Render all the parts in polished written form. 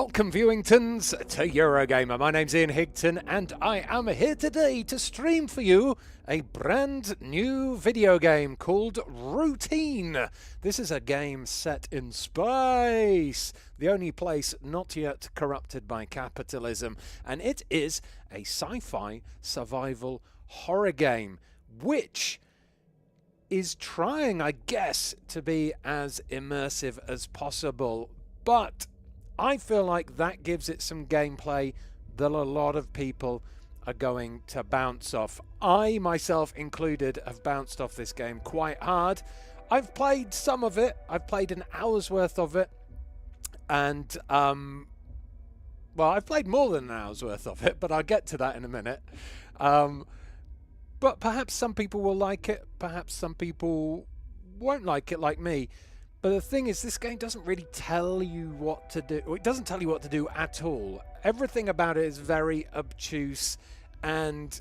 Welcome, Viewingtons, to Eurogamer. My name's Ian Higton, and I am here today to stream for you a brand new video game called Routine. This is a game set in space, the only place not yet corrupted by capitalism, and it is a sci-fi survival horror game, which is trying, I guess, to be as immersive as possible, but I feel like that gives it some gameplay that a lot of people are going to bounce off. I, myself included, have bounced off this game quite hard. I've played some of it. I've played an hour's worth of it. And, well, I've played more than an hour's worth of it, but I'll get to that in a minute. But perhaps some people will like it. Perhaps some people won't like it, like me. But the thing is, this game doesn't really tell you what to do. It doesn't tell you what to do at all. Everything about it is very obtuse, and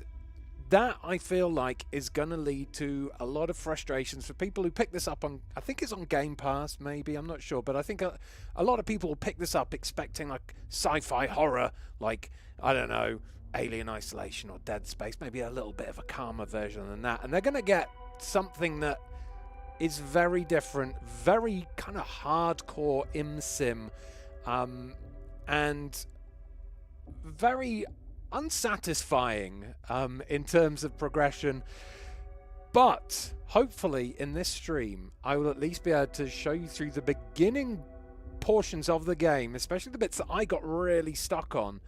that, I feel like, is going to lead to a lot of frustrations for people who pick this up on, I think it's on Game Pass, maybe, I'm not sure, but I think a lot of people will pick this up expecting like sci-fi horror, like, I don't know, Alien Isolation or Dead Space, maybe a little bit of a calmer version than that, and they're going to get something that is very different, very kind of hardcore sim, and very unsatisfying in terms of progression. But hopefully in this stream I will at least be able to show you through the beginning portions of the game, especially the bits that I got really stuck on,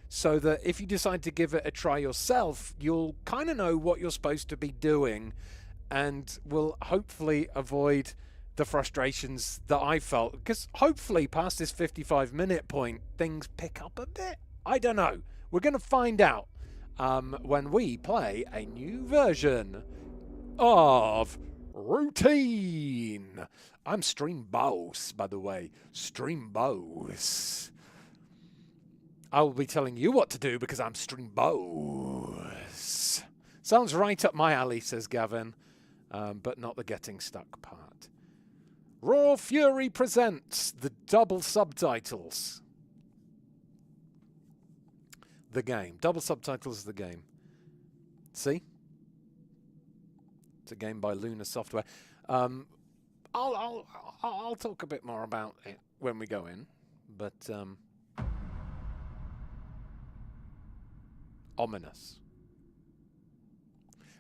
so that if you decide to give it a try yourself, you'll kind of know what you're supposed to be doing, and will hopefully avoid the frustrations that I felt. Because hopefully past this 55-minute point, things pick up a bit. I don't know. We're going to find out when we play a new version of Routine. I'm Stream Boss, by the way. Stream Boss. I will be telling you what to do because I'm Stream Boss. Sounds right up my alley, says Gavin. But not the getting stuck part. Raw Fury presents the double subtitles. The game. Double subtitles of the game. See? It's a game by Luna Software. I'll talk a bit more about it when we go in, but ominous.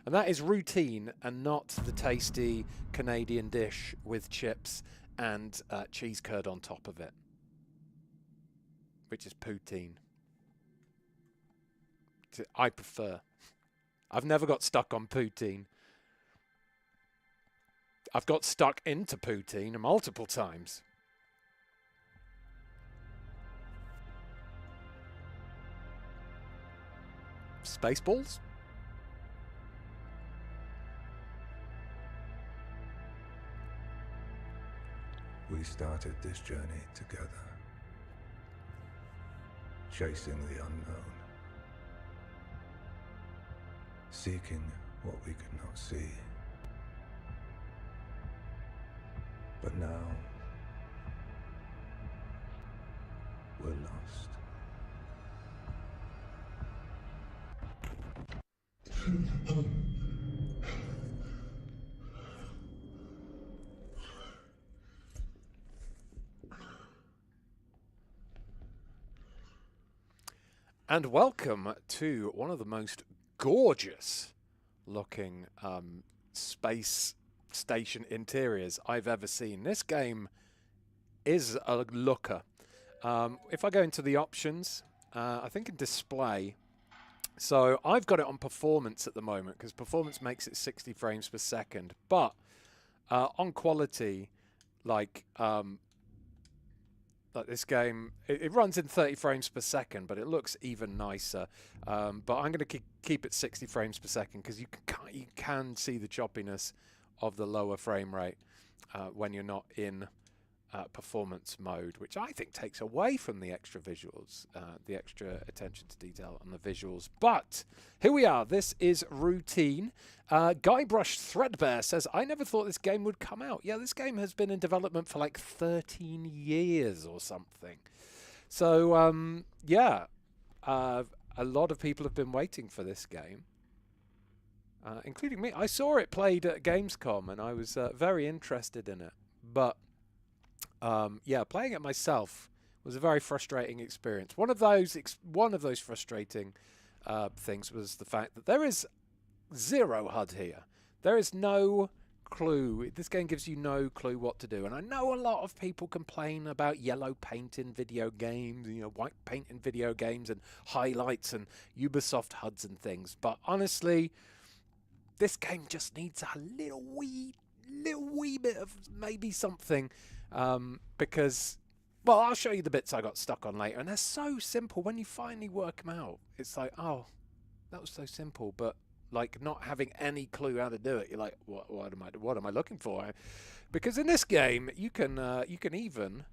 And that is Routine, and not the tasty Canadian dish with chips and cheese curd on top of it, which is poutine. I prefer. I've never got stuck on poutine. I've got stuck into poutine multiple times. Spaceballs? We started this journey together, chasing the unknown, seeking what we could not see. But now, we're lost. And welcome to one of the most gorgeous looking space station interiors I've ever seen. This game is a looker. If I go into the options, I think in display, so I've got it on performance at the moment because performance makes it 60 frames per second, but on quality, like this game, it runs in 30 frames per second, but it looks even nicer. But I'm going to keep it 60 frames per second because you can see the choppiness of the lower frame rate when you're not in performance mode, which I think takes away from the extra visuals, the extra attention to detail on the visuals. But here we are. This is Routine. Guybrush Threadbare says, I never thought this game would come out. Yeah, this game has been in development for like 13 years or something. So, yeah, a lot of people have been waiting for this game, including me. I saw it played at Gamescom, and I was very interested in it. But yeah, playing it myself was a very frustrating experience. One of those frustrating things was the fact that there is zero HUD here. There is no clue. This game gives you no clue what to do. And I know a lot of people complain about yellow paint in video games, white paint in video games, and highlights and Ubisoft HUDs and things. But honestly, this game just needs a little wee bit of maybe something, because, well, I'll show you the bits I got stuck on later, and they're so simple. When you finally work them out, it's like, oh, that was so simple. But like, not having any clue how to do it, you're like, what am I looking for? Because in this game, you can even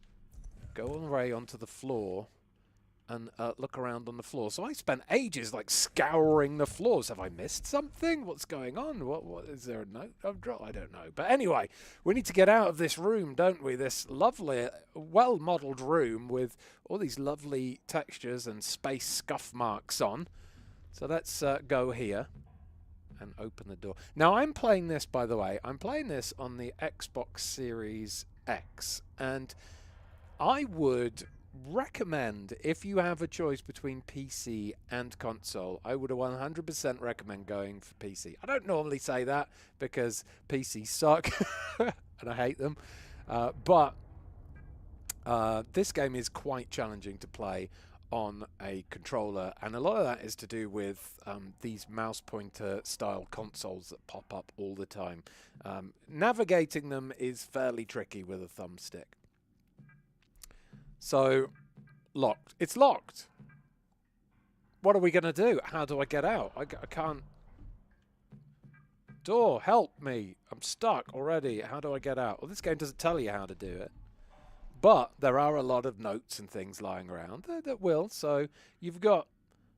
go all the way onto the floor and look around on the floor. So I spent ages like scouring the floors. Have I missed something? What's going on? What is there a note I've dropped? I don't know. But anyway, we need to get out of this room, don't we? This lovely, well-modeled room with all these lovely textures and space scuff marks on. So let's go here and open the door. Now, I'm playing this, by the way, I'm playing this on the Xbox Series X, and I would recommend, if you have a choice between PC and console, I would 100% recommend going for PC. I don't normally say that because PCs suck and I hate them, but this game is quite challenging to play on a controller, and a lot of that is to do with these mouse pointer style consoles that pop up all the time. Navigating them is fairly tricky with a thumbstick. So, locked. It's locked. What are we going to do? How do I get out? I can't. Door, help me. I'm stuck already. How do I get out? Well, this game doesn't tell you how to do it. But there are a lot of notes and things lying around that will. So you've got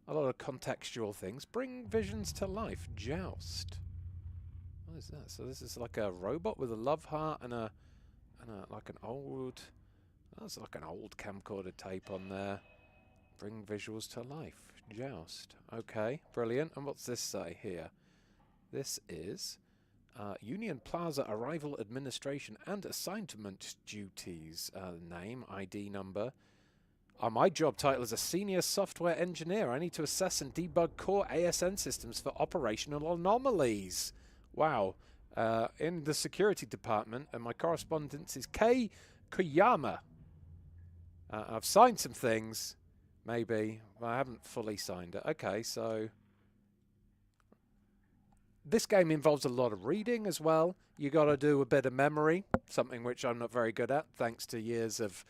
a lot of contextual things. Bring visions to life. Joust. What is that? So this is like a robot with a love heart and like an old. That's like an old camcorder tape on there. Bring visuals to life. Joust. Okay, brilliant. And what's this say here? This is Union Plaza Arrival Administration and Assignment Duties. Name, ID number. My job title is a Senior Software Engineer. I need to assess and debug core ASN systems for operational anomalies. Wow. In the security department, and my correspondence is K. Koyama. I've signed some things, maybe, but I haven't fully signed it. Okay, so this game involves a lot of reading as well. You got to do a bit of memory, something which I'm not very good at, thanks to years of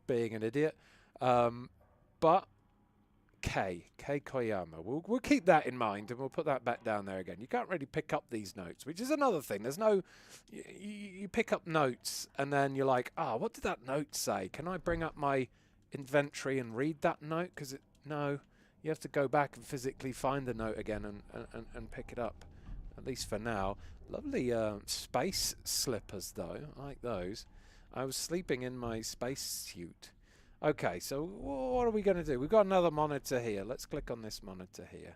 being an idiot. But K Koyama, we'll keep that in mind, and we'll put that back down there again. You can't really pick up these notes, which is another thing. There's no, you pick up notes, and then you're like, what did that note say? Can I bring up my inventory and read that note? Because no, you have to go back and physically find the note again and pick it up. At least for now. Lovely space slippers, though. I like those. I was sleeping in my space suit. Okay, so what are we going to do? We've got another monitor here. Let's click on this monitor here.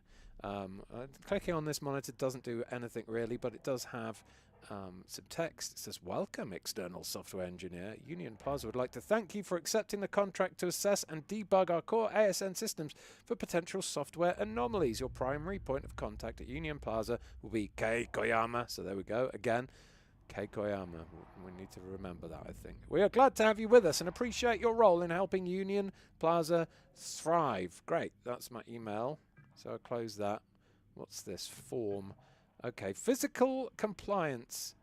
Clicking on this monitor doesn't do anything really, but it does have some text. It says, "Welcome, external software engineer. Union Plaza would like to thank you for accepting the contract to assess and debug our core ASN systems for potential software anomalies. Your primary point of contact at Union Plaza will be K. Koyama." So there we go. Again, K. Koyama. We need to remember that, I think. "We are glad to have you with us and appreciate your role in helping Union Plaza thrive." Great. That's my email. So I'll close that. What's this? Form. Okay. Physical compliance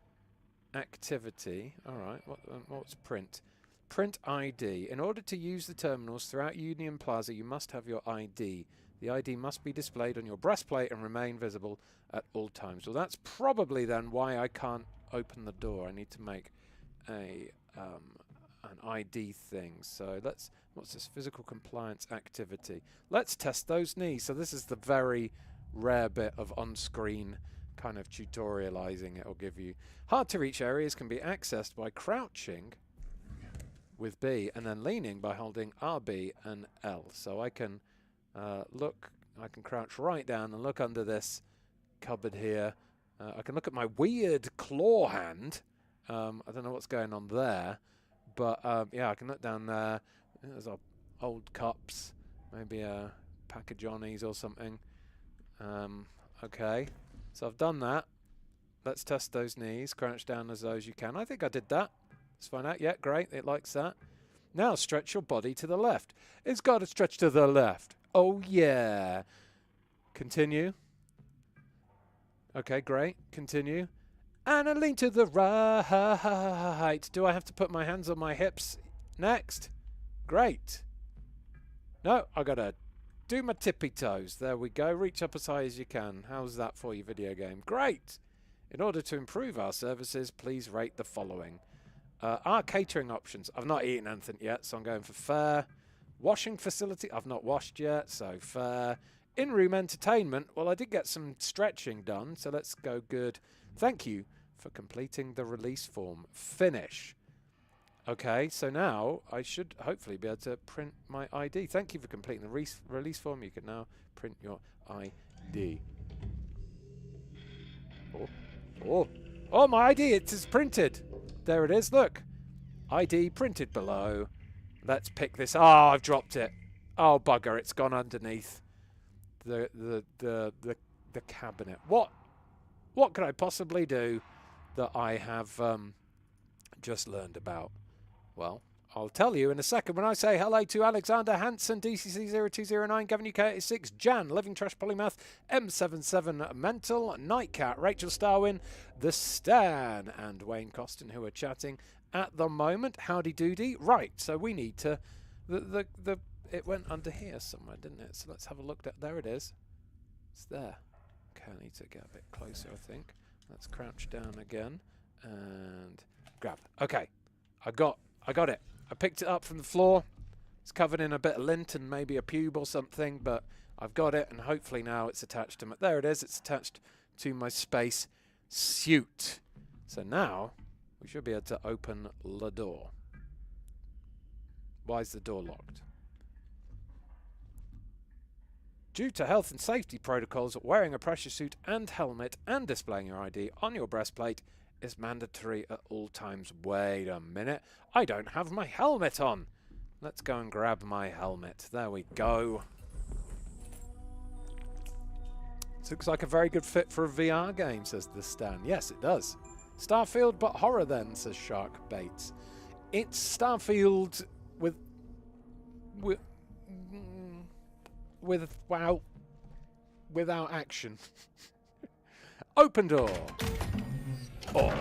activity. All right. What's print? Print ID. In order to use the terminals throughout Union Plaza, you must have your ID. The ID must be displayed on your breastplate and remain visible at all times. Well, that's probably then why I can't open the door. I need to make an ID thing. So what's this? Physical compliance activity. Let's test those knees. So this is the very rare bit of on-screen kind of tutorializing it will give you. Hard to reach areas can be accessed by crouching with B, and then leaning by holding RB and L. So I can look, I can crouch right down and look under this cupboard here. I can look at my weird claw hand. I don't know what's going on there, but yeah, I can look down there. There's our old cups, maybe a pack of Johnnies or something. Okay, so I've done that. Let's test those knees. Crouch down as low as you can. I think I did that. Let's find out. Yeah, great. It likes that. Now stretch your body to the left. It's got to stretch to the left. Oh, yeah. Continue. Okay, great. Continue. And I lean to the right. Do I have to put my hands on my hips next? Great. No, I got to do my tippy toes. There we go. Reach up as high as you can. How's that for you, video game? Great. In order to improve our services, please rate the following. Our catering options. I've not eaten anything yet, so I'm going for fair. Washing facility. I've not washed yet, so fair. In-room entertainment. Well, I did get some stretching done, so let's go good. Thank you for completing the release form. Finish. Okay, so now I should hopefully be able to print my ID. Thank you for completing the release form. You can now print your ID. Oh, my ID, it is printed. There it is, look. ID printed below. Let's pick this. Oh, I've dropped it. Oh, bugger, it's gone underneath the cabinet. What could I possibly do that I have just learned about? Well, I'll tell you in a second when I say hello to Alexander Hansen, DCC0209, Gavin UK86, Jan, Living Trash Polymath, M77 Mental, Nightcat, Rachel Starwin, The Stan, and Wayne Costin, who are chatting at the moment. Howdy doody. Right, so we need to... It went under here somewhere, didn't it? So let's have a look. There it is. It's there. Okay, I need to get a bit closer, I think. Let's crouch down again and grab. Okay, I got it. I picked it up from the floor. It's covered in a bit of lint and maybe a pube or something, but I've got it, and hopefully now it's attached to my... There it is. It's attached to my space suit. So now we should be able to open the door. Why is the door locked? Due to health and safety protocols, wearing a pressure suit and helmet and displaying your ID on your breastplate is mandatory at all times. Wait a minute. I don't have my helmet on. Let's go and grab my helmet. There we go. This looks like a very good fit for a VR game, says the Stan. Yes, it does. Starfield, but horror then, says Shark Bates. It's Starfield without action. Open door. Oh.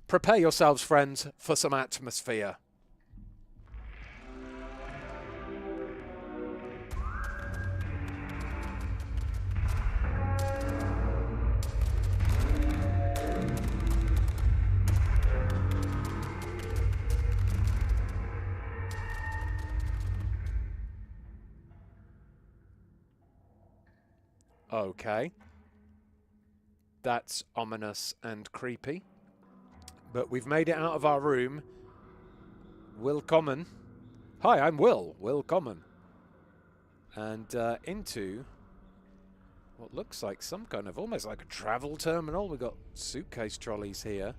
Prepare yourselves, friends, for some atmosphere. Okay. That's ominous and creepy. But we've made it out of our room. Willkommen. Hi, I'm Will. Willkommen. And into what looks like some kind of almost like a travel terminal. We've got suitcase trolleys here.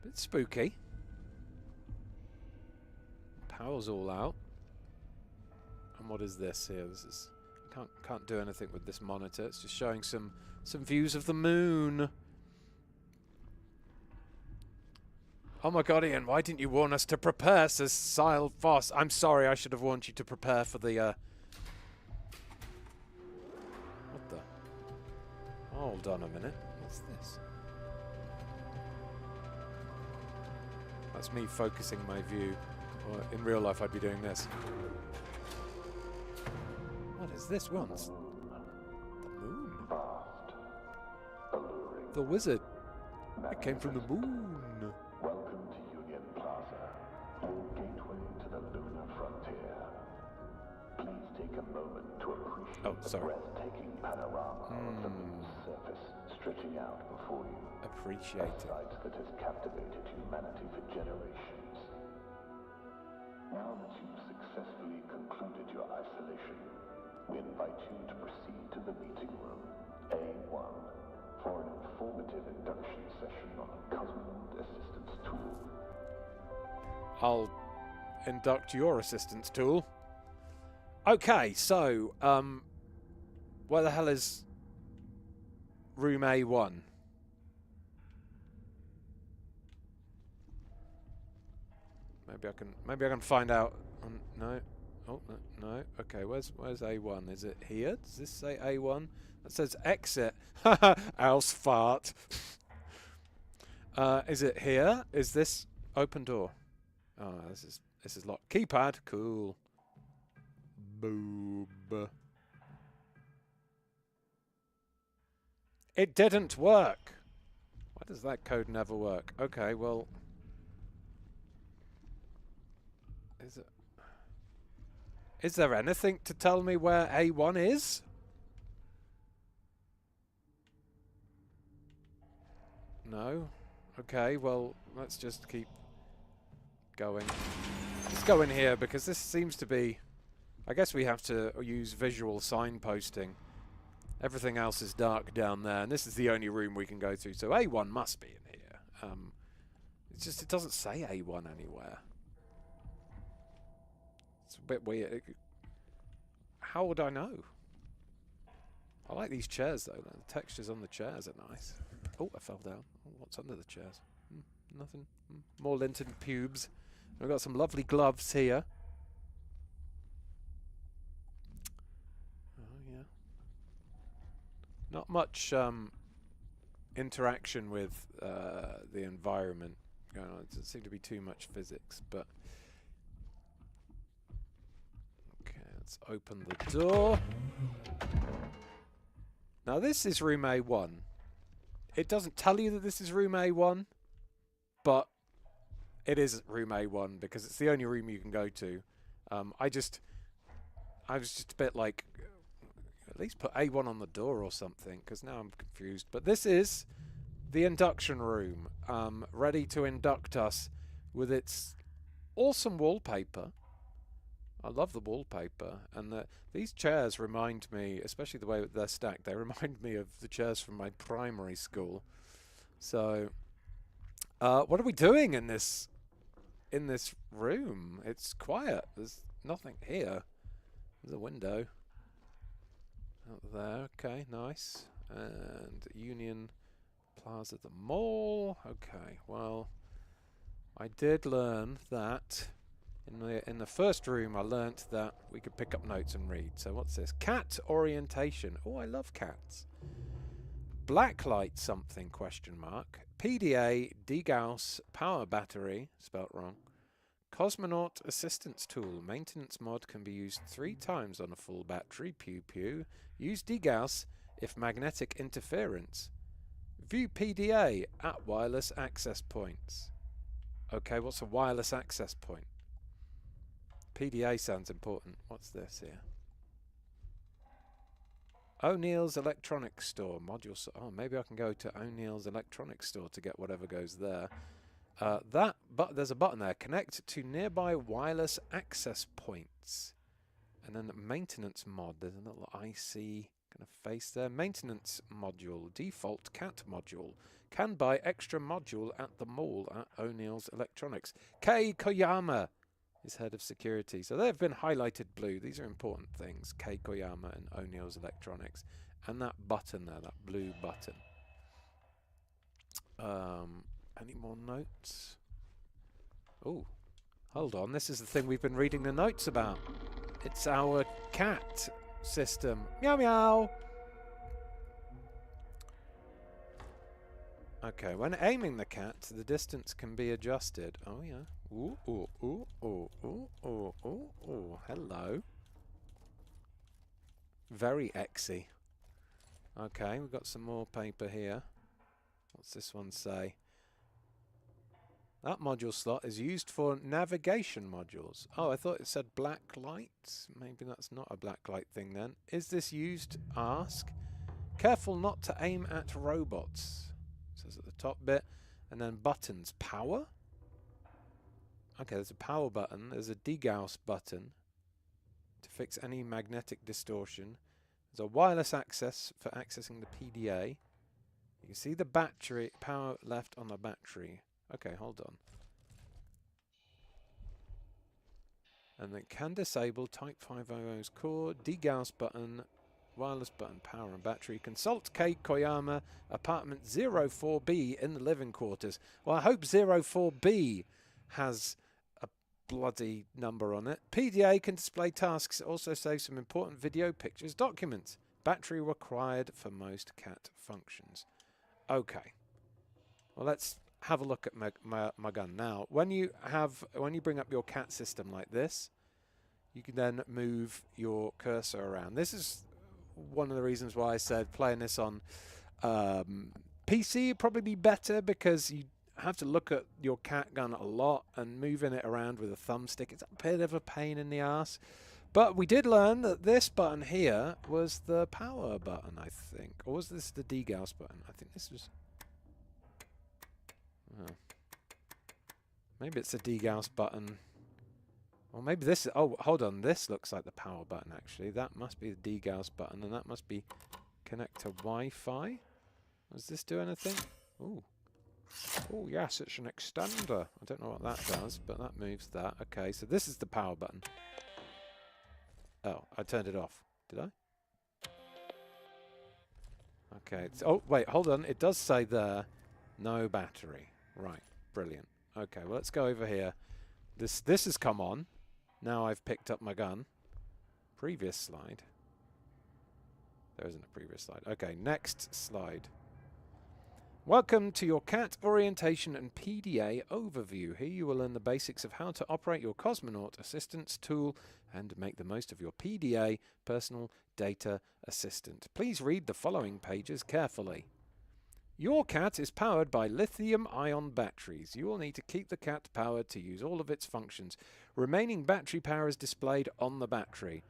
Bit spooky. Power's all out. And what is this here? This is... Can't do anything with this monitor. It's just showing some views of the moon. Oh my god, Ian, why didn't you warn us to prepare, says Sile Foss. I'm sorry, I should have warned you to prepare for the What the? Hold on a minute. What's this? That's me focusing my view. Well, in real life I'd be doing this. What is this once? The moon. The wizard. It came from the moon. Welcome to Union Plaza, your gateway to the lunar frontier. Please take a moment to appreciate the breathtaking panorama of the moon's surface stretching out before you. Appreciate it. A sight that has captivated humanity for generations. Now that you've successfully concluded your isolation, we invite you to proceed to the meeting room, A1, for an informative induction session on the Cosmonaut assistance tool. I'll induct your assistance tool. Okay, so, where the hell is room A1? Maybe I can find out. No. Oh, no. Okay, where's A1? Is it here? Does this say A1? That says exit. Else fart. Is it here? Is this open door? Oh, this is locked. Keypad. Cool. Boob. It didn't work. Why does that code never work? Okay, well, is there anything to tell me where A1 is? No. Okay, well, let's just keep going. Let's go in here because this seems to be... I guess we have to use visual signposting. Everything else is dark down there, and this is the only room we can go through. So A1 must be in here. It's just, it doesn't say A1 anywhere. It's a bit weird. How would I know? I like these chairs, though. The textures on the chairs are nice. Oh, I fell down. Oh, what's under the chairs? Nothing. More linted pubes. We've got some lovely gloves here. Oh, yeah. Not much interaction with the environment going on. It doesn't seem to be too much physics, but... Okay, let's open the door. Now this is room A1. It doesn't tell you that this is room A1, but it is room A1 because it's the only room you can go to. I was just a bit like, at least put A1 on the door or something, because now I'm confused. But this is the induction room, ready to induct us with its awesome wallpaper. I love the wallpaper, and these chairs remind me, especially the way they're stacked, they remind me of the chairs from my primary school. So, what are we doing in this room? It's quiet. There's nothing here. There's a window out there. Okay, nice. And Union Plaza, the mall. Okay, well, I did learn that. In the first room, I learnt that we could pick up notes and read. So what's this? Cat orientation. Oh, I love cats. Blacklight something, question mark. PDA, degauss, power battery, spelt wrong. Cosmonaut assistance tool. Maintenance mod can be used 3 times on a full battery. Pew pew. Use degauss if magnetic interference. View PDA at wireless access points. Okay, what's a wireless access point? PDA sounds important. What's this here? O'Neill's Electronics Store. Module. Oh, maybe I can go to O'Neill's Electronics Store to get whatever goes there. There's a button there. Connect to nearby wireless access points. And then maintenance mod. There's a little IC kind of face there. Maintenance module. Default cat module. Can buy extra module at the mall at O'Neill's Electronics. Kei Koyama is head of security. So they've been highlighted blue. These are important things. Kei Koyama and O'Neill's Electronics. And that button there, that blue button. Any more notes? Oh, hold on. This is the thing we've been reading the notes about. It's our cat system. Meow meow. Okay, when aiming the cat, the distance can be adjusted. Oh yeah. Ooh, ooh, ooh, ooh, ooh, ooh, ooh, ooh. Hello. Very exy. Okay, we've got some more paper here. What's this one say? That module slot is used for navigation modules. Oh, I thought it said black light. Maybe that's not a black light thing then. Is this used? Ask. Careful not to aim at robots. It says at the top bit. And then buttons. Power? Okay, there's a power button. There's a degauss button to fix any magnetic distortion. There's a wireless access for accessing the PDA. You can see the battery power left on the battery. Okay, hold on. And then can disable Type 500's core, degauss button, wireless button, power and battery. Consult Kate Koyama, apartment 04B in the living quarters. Well, I hope 04B has a bloody number on it. PDA can display tasks, also save some important video, pictures, documents. Battery required for most CAT functions. Okay. Well, let's have a look at my gun now. When you bring up your CAT system like this, you can then move your cursor around. This is one of the reasons why I said playing this on PC would probably be better, because you have to look at your CAT gun a lot, and moving it around with a thumbstick, it's a bit of a pain in the ass. But we did learn that this button here was the power button, I think. Or was this the degauss button? I think this was... Oh. Maybe it's a degauss button. Or maybe this is... Oh, hold on. This looks like the power button, actually. That must be the degauss button, and that must be connect to Wi-Fi. Does this do anything? Ooh. Oh, yes, it's an extender. I don't know what that does, but that moves that. Okay, so this is the power button. Oh, I turned it off. Did I? Okay. Oh, wait, hold on. It does say there, no battery. Right, brilliant. Okay, well, let's go over here. This has come on. Now I've picked up my gun. Previous slide. There isn't a previous slide. Okay, next slide. Welcome to your CAT orientation and PDA overview. Here you will learn the basics of how to operate your Cosmonaut assistance tool and make the most of your PDA, personal data assistant. Please read the following pages carefully. Your CAT is powered by lithium-ion batteries. You will need to keep the CAT powered to use all of its functions. Remaining battery power is displayed on the battery.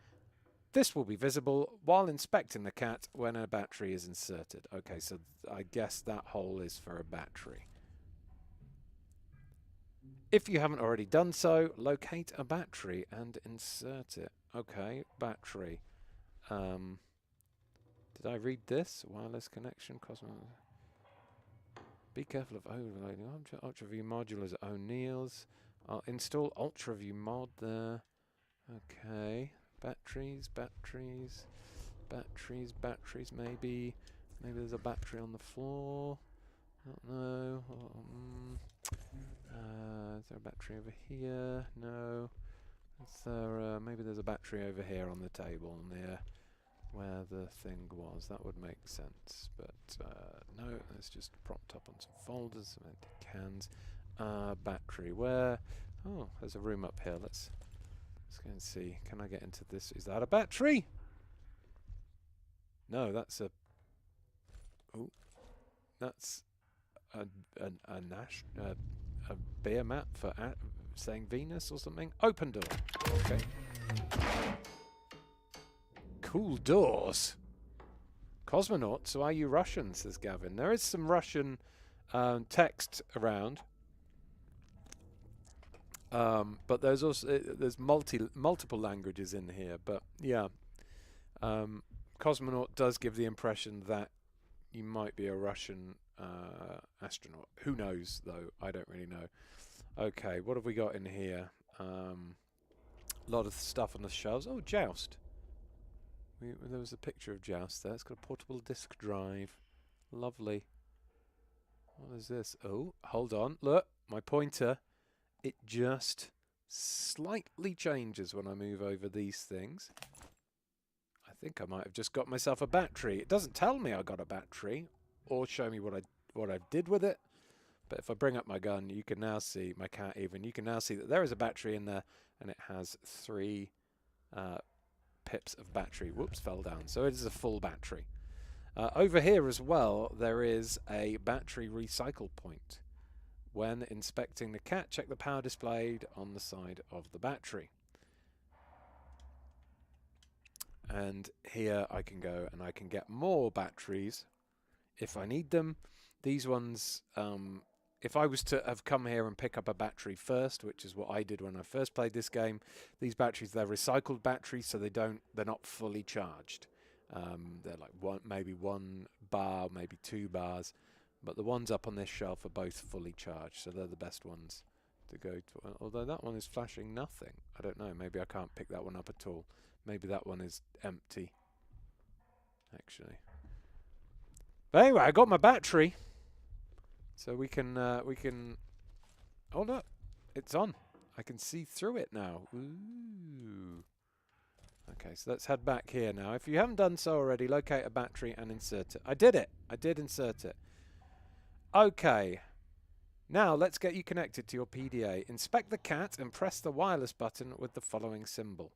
This will be visible while inspecting the CAT when a battery is inserted. Okay, so I guess that hole is for a battery. If you haven't already done so, locate a battery and insert it. Okay, battery. Did I read this? Wireless connection, Cosmonaut. Be careful of overloading. UltraView module is O'Neill's. I'll install UltraView mod there. Okay. Batteries, maybe. Maybe there's a battery on the floor. Don't know. Is there a battery over here? No. Is there, maybe there's a battery over here on the table near where the thing was. That would make sense. But no, it's just propped up on some folders, some empty cans. Battery. Where? Oh, there's a room up here. Let's go and see. Can I get into this? Is that a battery? No, that's a... Oh. That's a beer mat for saying Venus or something. Open door. Okay. Cool doors. Cosmonauts, so are you Russian, says Gavin. There is some Russian text around. But there's also multiple languages in here. But yeah, Cosmonaut does give the impression that you might be a Russian astronaut. Who knows, though? I don't really know. Okay, what have we got in here? A lot of stuff on the shelves. Oh, Joust. There was a picture of Joust there. It's got a portable disk drive. Lovely. What is this? Oh, hold on. Look, my pointer. It just slightly changes when I move over these things. I think I might have just got myself a battery. It doesn't tell me I got a battery or show me what I did with it. But if I bring up my gun, you can now see, my cat even, you can now see that there is a battery in there, and it has 3 pips of battery. Whoops, fell down. So it is a full battery. Over here as well, there is a battery recycle point. When inspecting the cat, check the power displayed on the side of the battery. And here I can go and I can get more batteries if I need them. These ones if I was to have come here and pick up a battery first, which is what I did when I first played this game, these batteries, they're recycled batteries, so they're not fully charged. They're like maybe 1 bar, maybe 2 bars, but the ones up on this shelf are both fully charged, so they're the best ones to go to. Although that one is flashing nothing. I don't know, maybe I can't pick that one up at all. Maybe that one is empty, actually. But anyway, I got my battery, so we can hold up. It's on. I can see through it now. Ooh. Okay, so let's head back here now. If you haven't done so already, locate a battery and insert it. I did it. I did insert it. Okay. Now let's get you connected to your PDA. Inspect the cat and press the wireless button with the following symbol.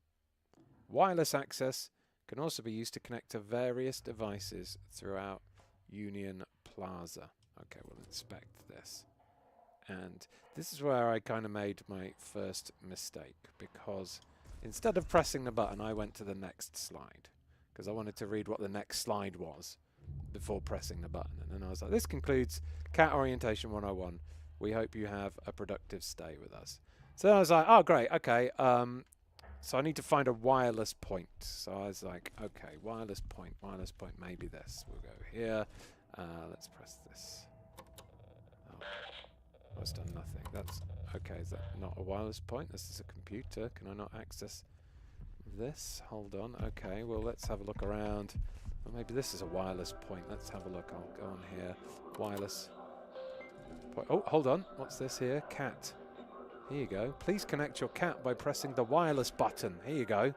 Wireless access can also be used to connect to various devices throughout Union Plaza. Okay, we'll inspect this. And this is where I kind of made my first mistake, because instead of pressing the button, I went to the next slide, because I wanted to read what the next slide was before pressing the button. And then I was like, this concludes Cat Orientation 101. We hope you have a productive stay with us. So then I was like, oh, great, okay. So I need to find a wireless point. So I was like, okay, wireless point, maybe this. We'll go here. Let's press this. Oh, that's done nothing. That's okay. Is that not a wireless point? This is a computer. Can I not access this? Hold on. Okay, well, let's have a look around. Well, maybe this is a wireless point. Let's have a look. I'll go on here. Wireless point. Oh, hold on. What's this here? Cat. Here you go. Please connect your cat by pressing the wireless button. Here you go.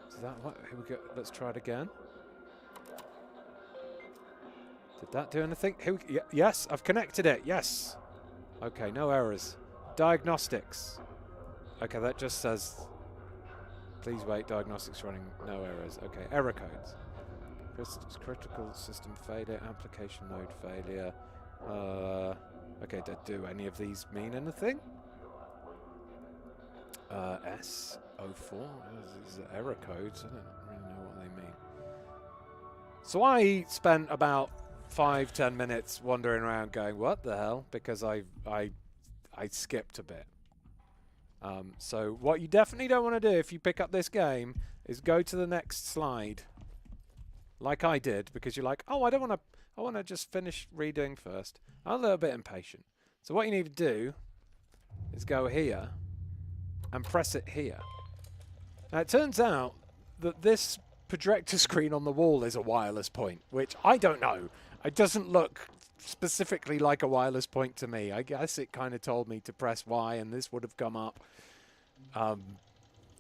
Is that what? Here we go. Let's try it again. Did that do anything? Here we, yes, I've connected it. Yes. Okay, no errors. Diagnostics. Okay, that just says, please wait, diagnostics running, no errors. Okay, error codes. Critical system failure, application node failure. Okay, do any of these mean anything? S04, these are error codes. I don't really know what they mean. So I spent about 5-10 minutes wandering around going, what the hell? Because I skipped a bit. So what you definitely don't want to do if you pick up this game is go to the next slide, like I did, because you're like, oh, I want to just finish reading first. I'm a little bit impatient. So what you need to do is go here and press it here. Now it turns out that this projector screen on the wall is a wireless point, which I don't know. It doesn't look specifically like a wireless point to me. I guess it kind of told me to press Y and this would have come up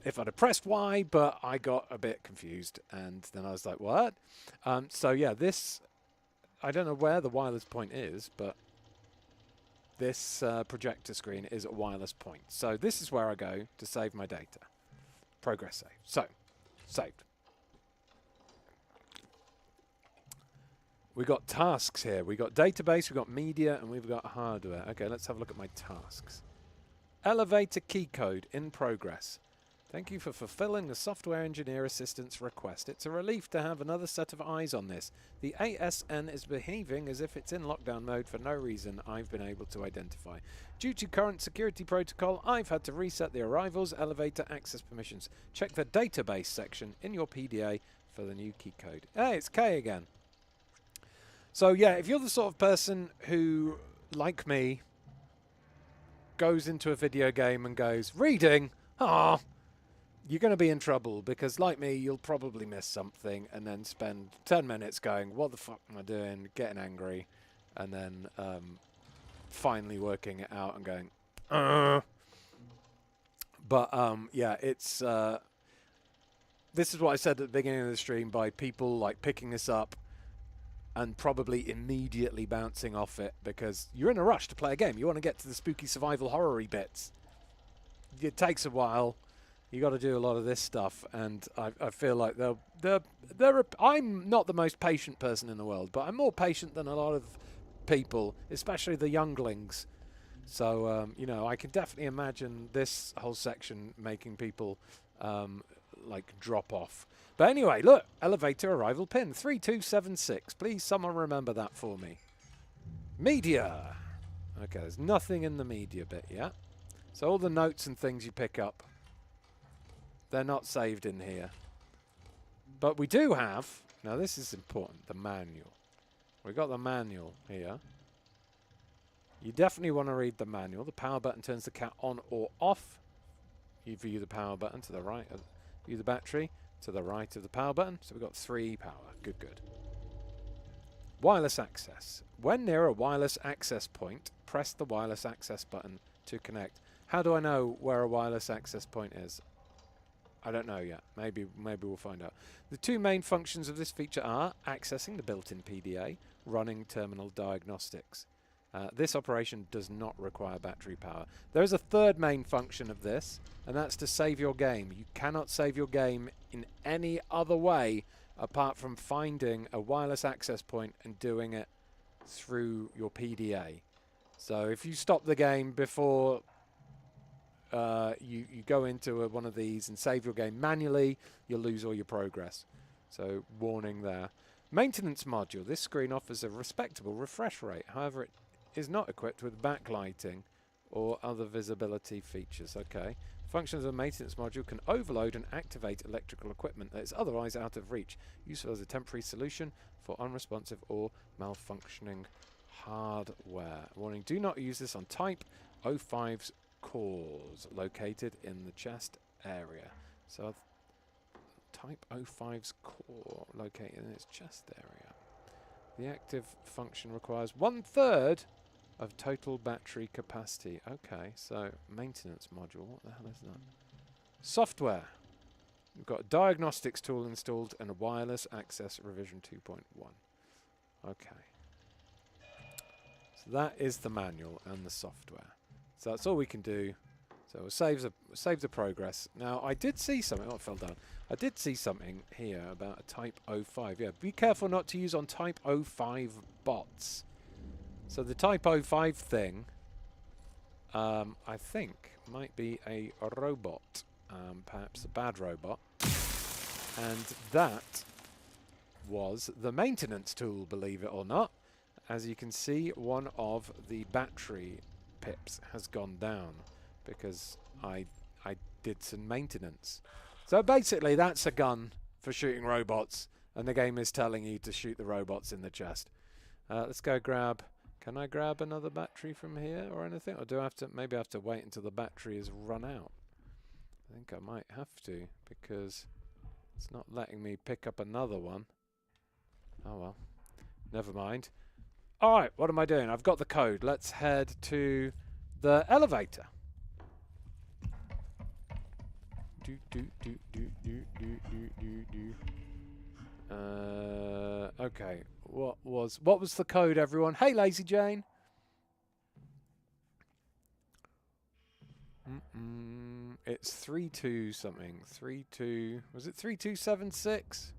if I'd have pressed Y, but I got a bit confused and then I was like, what? So yeah, this, I don't know where the wireless point is, but this projector screen is a wireless point. So this is where I go to save my data. Progress save. So, saved. We got tasks here. We got database, we got media, and we've got hardware. Okay, let's have a look at my tasks. Elevator key code in progress. Thank you for fulfilling the software engineer assistance request. It's a relief to have another set of eyes on this. The ASN is behaving as if it's in lockdown mode for no reason I've been able to identify. Due to current security protocol, I've had to reset the arrivals elevator access permissions. Check the database section in your PDA for the new key code. Hey, it's Kay again. So yeah, if you're the sort of person who, like me, goes into a video game and goes, reading, you're going to be in trouble, because like me, you'll probably miss something and then spend 10 minutes going, what the fuck am I doing, getting angry, and then finally working it out and going, But yeah, it's this is what I said at the beginning of the stream, by people like picking this up and probably immediately bouncing off it because you're in a rush to play a game. You want to get to the spooky survival horror-y bits. It takes a while. You got to do a lot of this stuff, and I feel like I'm not the most patient person in the world, but I'm more patient than a lot of people, especially the younglings. So you know, I can definitely imagine this whole section making people like drop off. But anyway, look, elevator arrival pin 3276. Please, someone remember that for me. Media. Okay, there's nothing in the media bit yet. So all the notes and things you pick up, they're not saved in here. But we do have, now this is important, the manual. We've got the manual here. You definitely want to read the manual. The power button turns the cat on or off. You view the power button to the right. View the battery to the right of the power button. So we've got 3 power. Good, good. Wireless access. When near a wireless access point, press the wireless access button to connect. How do I know where a wireless access point is? I don't know yet. Maybe we'll find out. The 2 main functions of this feature are accessing the built-in PDA, running terminal diagnostics. This operation does not require battery power. There is a 3rd main function of this, and that's to save your game. You cannot save your game in any other way apart from finding a wireless access point and doing it through your PDA. So if you stop the game before you go into one of these and save your game manually, you'll lose all your progress. So warning there. Maintenance module. This screen offers a respectable refresh rate. However, it is not equipped with backlighting or other visibility features. Okay. Functions of the maintenance module can overload and activate electrical equipment that is otherwise out of reach. Useful as a temporary solution for unresponsive or malfunctioning hardware. Warning, do not use this on Type 05's cores located in the chest area. So Type 05's core located in its chest area. The active function requires 1/3 of total battery capacity. Okay, so maintenance module. What the hell is that? Software. We've got a diagnostics tool installed and a wireless access revision 2.1. Okay. So that is the manual and the software. So that's all we can do. So we'll save the progress. Now, I did see something. Oh, it fell down. I did see something here about a Type 05. Yeah, be careful not to use on Type 05 bots. So the Type 05 thing, I think, might be a robot. Perhaps a bad robot. And that was the maintenance tool, believe it or not. As you can see, one of the battery pips has gone down because I did some maintenance. So basically that's a gun for shooting robots, and the game is telling you to shoot the robots in the chest. Let's go grab... Can I grab another battery from here or anything? Or do I have to... Maybe I have to wait until the battery is run out. I think I might have to, because it's not letting me pick up another one. Oh well. Never mind. Alright, what am I doing? I've got the code. Let's head to the elevator. Okay. What was the code, everyone? Hey, Lazy Jane. It's 32 something. 32. Was it 3276?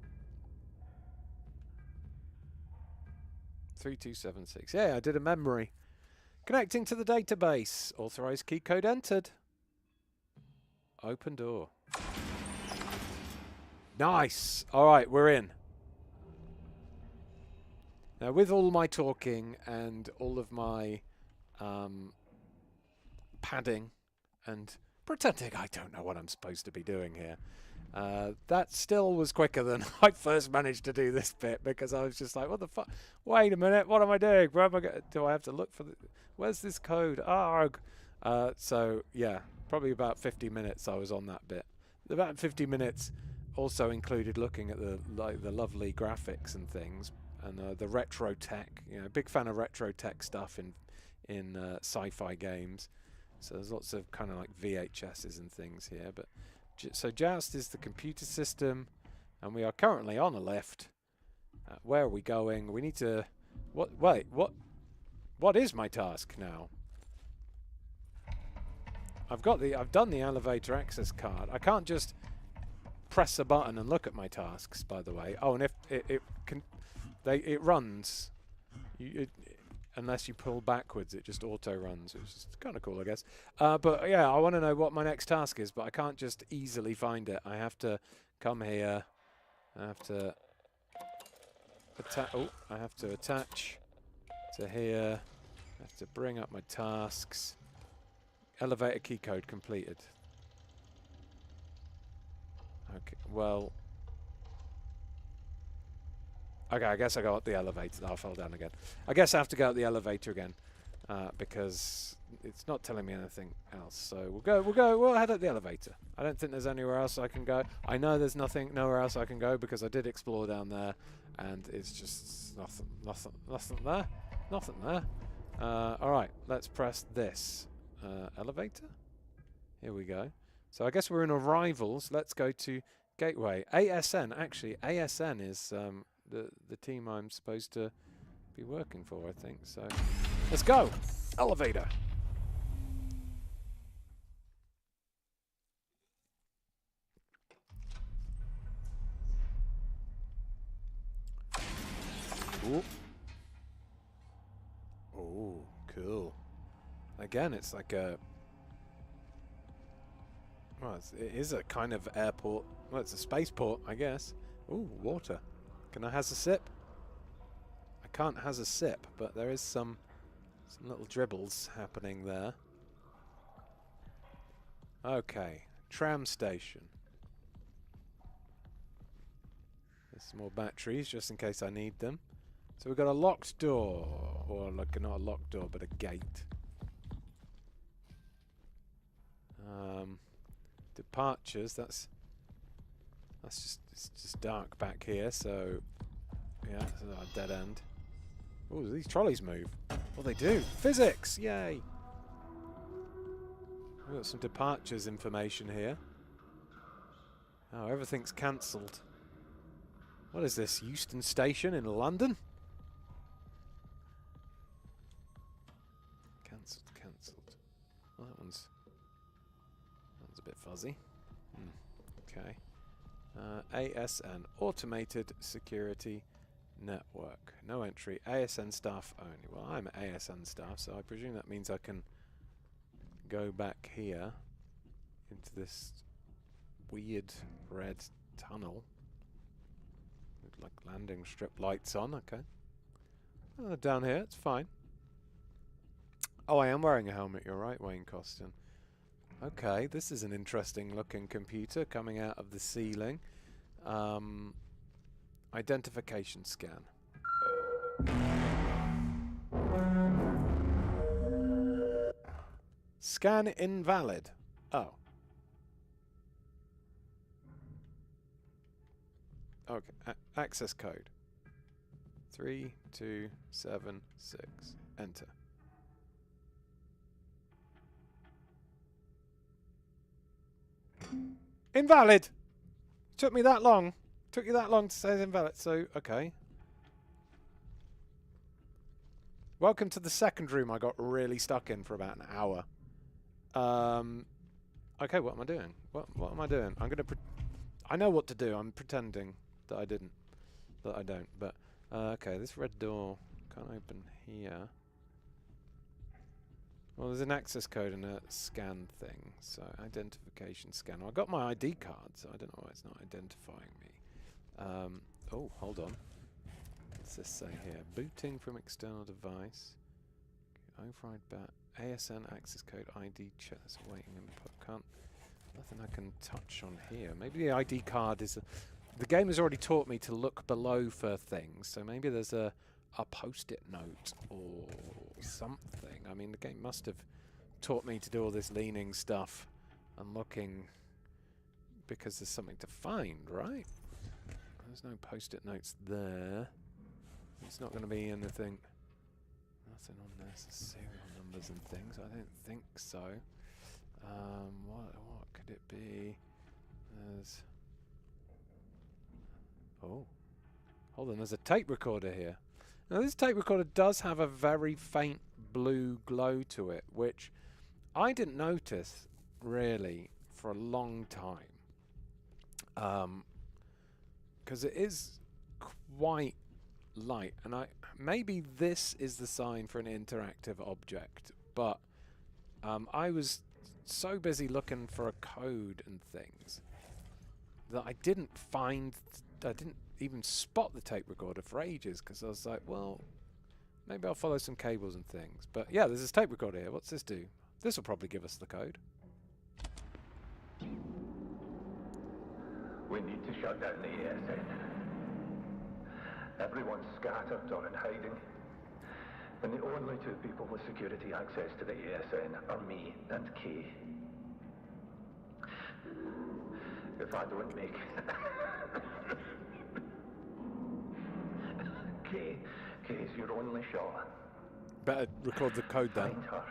3276. Yeah, I did a memory. Connecting to the database. Authorized key code entered. Open door. Nice. All right, we're in. Now, with all my talking and all of my padding and pretending I don't know what I'm supposed to be doing here, that still was quicker than I first managed to do this bit, because I was just like, what the fuck? Wait a minute, what am I doing? Where am I going? Do I have to look for the... Where's this code? Arg! So, yeah, probably about 50 minutes I was on that bit. About 50 minutes also included looking at the lovely graphics and things, and the retro tech. You know, big fan of retro tech stuff in sci-fi games. So there's lots of kind of like VHSs and things here. But so Joust is the computer system, and we are currently on a lift. Where are we going? We need to... Wait, what is my task now? I've done the elevator access card. I can't just press a button and look at my tasks, by the way. Oh, and if it runs, unless you pull backwards, it just auto-runs, which is kind of cool, I guess. But yeah, I want to know what my next task is, but I can't just easily find it. I have to come here. I have to attach. Oh, I have to attach to here. I have to bring up my tasks. Elevator key code completed. Okay, well. Okay, I guess I go up the elevator. Oh, I fell down again. I guess I have to go up the elevator again because it's not telling me anything else. So we'll head up the elevator. I don't think there's anywhere else I can go. I know there's nowhere else I can go because I did explore down there, and it's just nothing there. All right, let's press this elevator. Here we go. So I guess we're in arrivals. Let's go to Gateway. ASN, actually, ASN is the team I'm supposed to be working for, I think. So let's go. Elevator. Ooh. Oh, cool. Again, it's like a... Well, it is a kind of airport. Well, it's a spaceport, I guess. Ooh, water. Can I has a sip? I can't has a sip, but there is some little dribbles happening there. Okay, tram station. There's some more batteries just in case I need them. So we've got a locked door, or like not a locked door, but a gate. Departures. That's just it's just dark back here. So yeah, it's a dead end. Oh, these trolleys move. Well, they do. Physics! Yay! We've got some departures information here. Oh, everything's cancelled. What is this? Euston Station in London? Cancelled. Well, that one's a bit fuzzy. Okay. ASN, Automated Security Network. No entry. ASN staff only. Well, I'm ASN staff, so I presume that means I can go back here into this weird red tunnel with like landing strip lights on. Okay. Down here, it's fine. Oh, I am wearing a helmet. You're right, Wayne Costin. Okay, this is an interesting looking computer coming out of the ceiling. Identification scan. Scan invalid. Oh. Okay, access code. 3276. Enter. Invalid! Took me that long. Took you that long to say it's invalid. So, okay. Welcome to the second room I got really stuck in for about an hour. Okay, what am I doing? What am I doing? I'm gonna... I know what to do. I'm pretending that I didn't. That I don't. But, okay, this red door can't open here. Well, there's an access code and a scan thing. So, identification scan. Well, I got my ID card, so I don't know why it's not identifying me. Oh, hold on. What's this say here? Booting from external device. Override bat. ASN access code ID check. That's waiting input. Nothing I can touch on here. Maybe the ID card is... the game has already taught me to look below for things, so maybe there's a post-it note or something. I mean, the game must have taught me to do all this leaning stuff and looking because there's something to find, right? There's no post-it notes there. It's not going to be anything. Nothing on there. So serial numbers and things. I don't think so. What could it be? There's... oh. Hold on, there's a tape recorder here. Now this tape recorder does have a very faint blue glow to it, which I didn't notice really for a long time. Because it is quite light, and maybe this is the sign for an interactive object, but I was so busy looking for a code and things that I didn't even spot the tape recorder for ages, because I was like, well, maybe I'll follow some cables and things. But yeah, there's this tape recorder here. What's this do? This will probably give us the code. We need to shut down the ASN. Everyone's scattered or in hiding. And the only two people with security access to the ASN are me and Kay. If I don't make... Kay's your only shot. Better record the code then. Find her.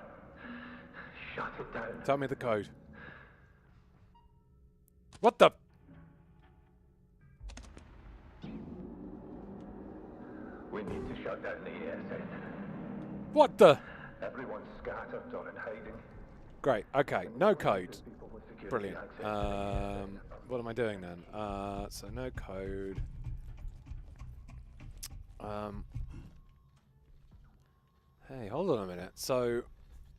Shut it down. Tell me the code. What the... We need to shut down the ASN. What the... Everyone's scattered or in hiding. Great, okay, no code. Brilliant. What am I doing then? So no code. Hey, hold on a minute. So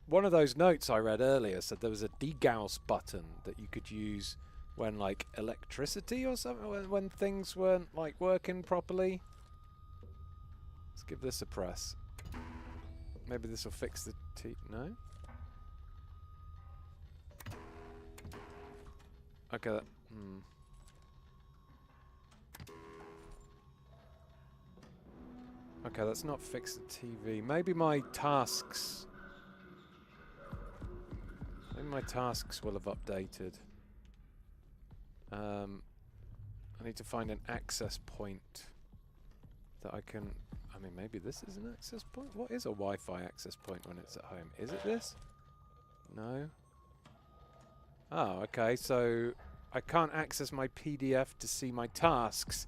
one of those notes I read earlier said there was a degauss button that you could use when, like, electricity or something, when things weren't, like, working properly. Let's give this a press. Maybe this will fix the no? Okay, that, Okay, let's not fix the TV. Maybe my tasks... Maybe my tasks will have updated. I need to find an access point that I can... I mean, maybe this is an access point? What is a Wi-Fi access point when it's at home? Is it this? No? Oh, okay, so I can't access my PDF to see my tasks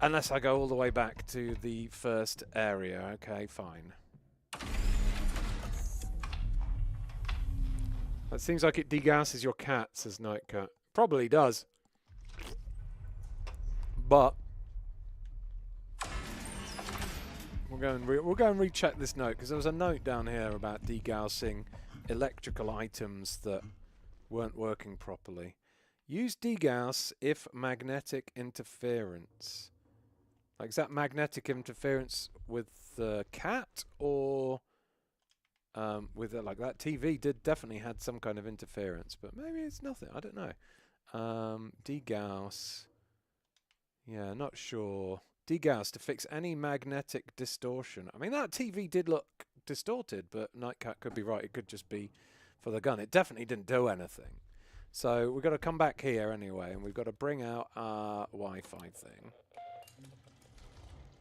unless I go all the way back to the first area. Okay, fine. That seems like it degasses your cat, says Nightcat. Probably does. But we'll go and recheck this note, because there was a note down here about degaussing electrical items that weren't working properly. Use degauss if magnetic interference. Like, is that magnetic interference with the cat, or with it, like that TV definitely had some kind of interference, but maybe it's nothing. I don't know. Degauss. Yeah, not sure. Degauss to fix any magnetic distortion. I mean, that TV did look distorted, but Nightcat could be right. It could just be for the gun. It definitely didn't do anything. So we've got to come back here anyway, and we've got to bring out our Wi-Fi thing.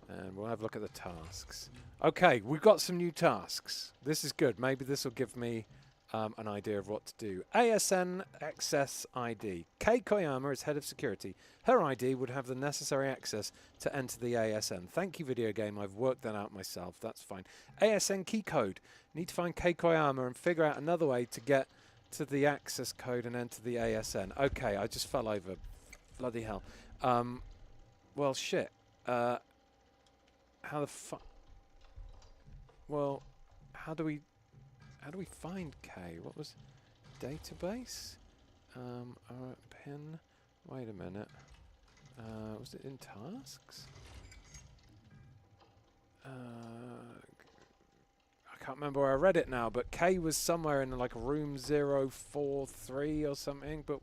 And we'll have a look at the tasks. Okay, we've got some new tasks. This is good. Maybe this will give me an idea of what to do. ASN Access ID. Kei Koyama is head of security. Her ID would have the necessary access to enter the ASN. Thank you, video game. I've worked that out myself. That's fine. ASN key code. Need to find Kei Koyama and figure out another way to get to the access code and enter the ASN. Okay, I just fell over. Bloody hell. Well, shit. How the fuck? Well, how do we find K? What was database? Alright, pin. Wait a minute. Was it in tasks? I can't remember where I read it now, but K was somewhere in like room 043 or something. But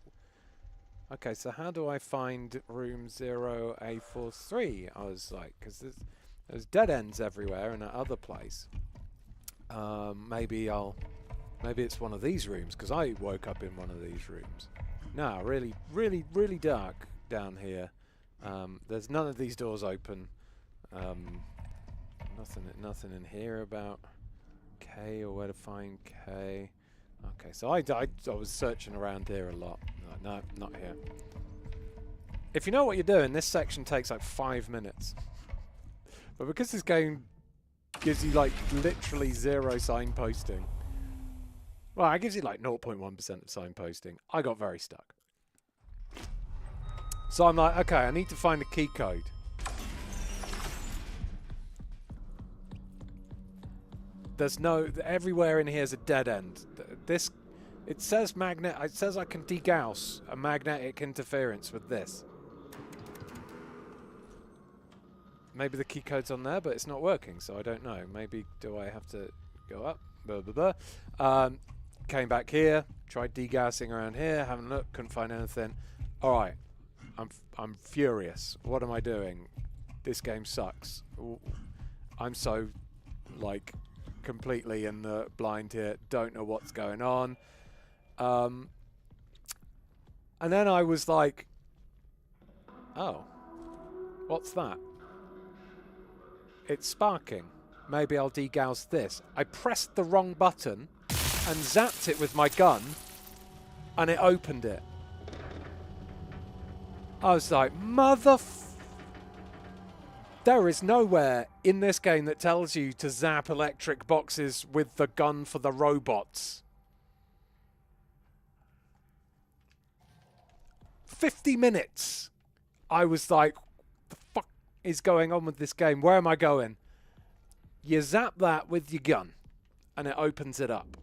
okay, so how do I find room 0A43? I was like, because there's dead ends everywhere in that other place. Maybe it's one of these rooms, because I woke up in one of these rooms. No, really, really, really dark down here. There's none of these doors open. Nothing in here about K or where to find K. Okay, so I was searching around here a lot. No, not here. If you know what you're doing, this section takes like 5 minutes. But because this game gives you like literally zero signposting. Well, it gives you like 0.1% of signposting. I got very stuck. So I'm like, okay, I need to find a key code. There's no... Everywhere in here is a dead end. This... It says magnet... It says I can degauss a magnetic interference with this. Maybe the key code's on there, but it's not working, so I don't know. Maybe do I have to go up? Blah, blah, blah. Came back here, tried degaussing around here, haven't looked, couldn't find anything. Alright, I'm furious. What am I doing? This game sucks. I'm so, like, completely in the blind here. Don't know what's going on. And then I was like, oh, what's that? It's sparking. Maybe I'll degauss this. I pressed the wrong button and zapped it with my gun, and it opened it. I was like, there is nowhere in this game that tells you to zap electric boxes with the gun for the robots. 50 minutes. I was like, the fuck is going on with this game? Where am I going? You zap that with your gun, and it opens it up.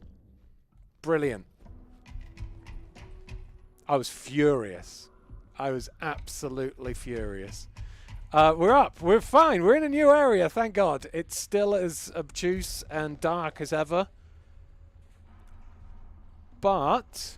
Brilliant. I was furious. I was absolutely furious. We're up. We're fine. We're in a new area, thank God. It's still as obtuse and dark as ever. But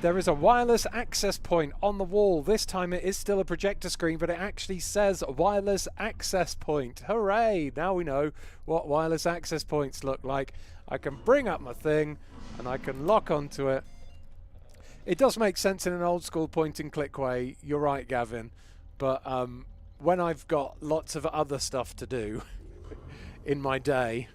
there is a wireless access point on the wall. This time it is still a projector screen, but it actually says wireless access point. Hooray! Now we know what wireless access points look like. I can bring up my thing and I can lock onto it. It does make sense in an old school point and click way. You're right, Gavin. But when I've got lots of other stuff to do in my day,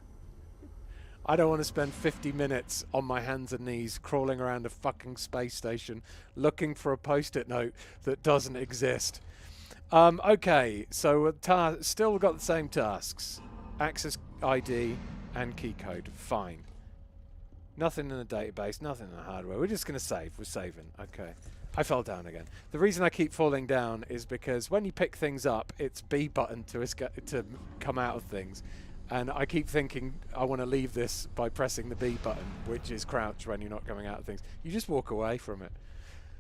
I don't want to spend 50 minutes on my hands and knees crawling around a fucking space station looking for a post-it note that doesn't exist. Okay, so still got the same tasks. Access ID and key code. Fine. Nothing in the database, nothing in the hardware. We're just going to save. We're saving. Okay. I fell down again. The reason I keep falling down is because when you pick things up, it's B button to come out of things. And I keep thinking I want to leave this by pressing the B button, which is crouch when you're not coming out of things. You just walk away from it.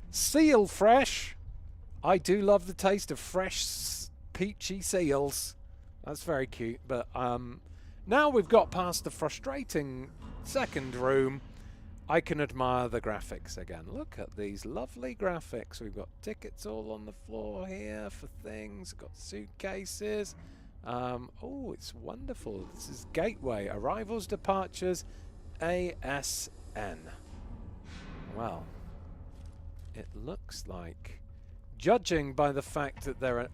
Seal fresh. I do love the taste of fresh, peachy seals. That's very cute. But now we've got past the frustrating second room, I can admire the graphics again. Look at these lovely graphics. We've got tickets all on the floor here for things. Got suitcases. Oh, it's wonderful. This is Gateway. Arrivals, departures, ASN. Well, it looks like, judging by the fact that there are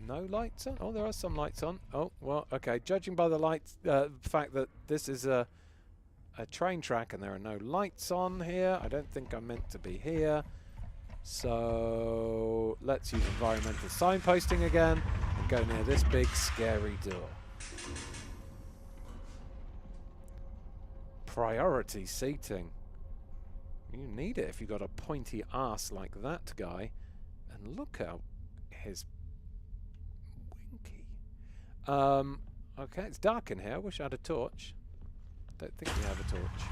no lights on. Oh, there are some lights on. Oh, well, okay. Judging by the lights, fact that this is a train track and there are no lights on here, I don't think I'm meant to be here. So let's use environmental signposting again and go near this big scary door. Priority seating. You need it if you've got a pointy ass like that guy. And look how his winky. Okay, it's dark in here. I wish I had a torch. Don't think we have a torch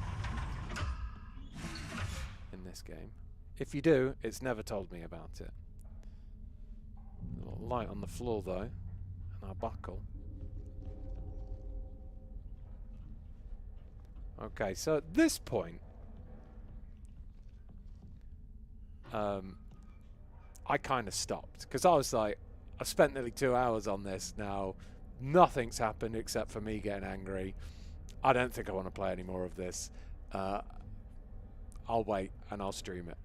in this game. If you do, it's never told me about it. A little light on the floor though, and our buckle. Okay, so at this point, I kind of stopped because I was like, I've spent nearly 2 hours on this now. Nothing's happened except for me getting angry. I don't think I want to play any more of this. I'll wait and I'll stream it.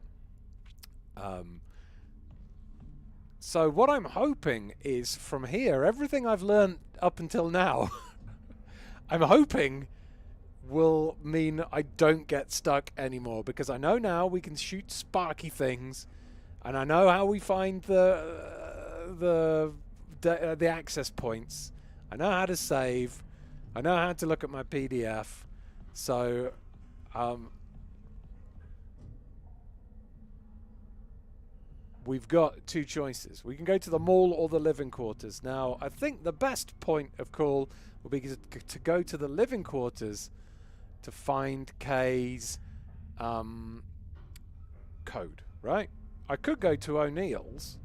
So what I'm hoping is from here, everything I've learned up until now, I'm hoping will mean I don't get stuck anymore, because I know now we can shoot sparky things, and I know how we find the access points. I know how to save. I know how to look at my PDF. So we've got two choices. We can go to the mall or the living quarters. Now, I think the best point of call will be to go to the living quarters to find Kay's code, right? I could go to O'Neill's,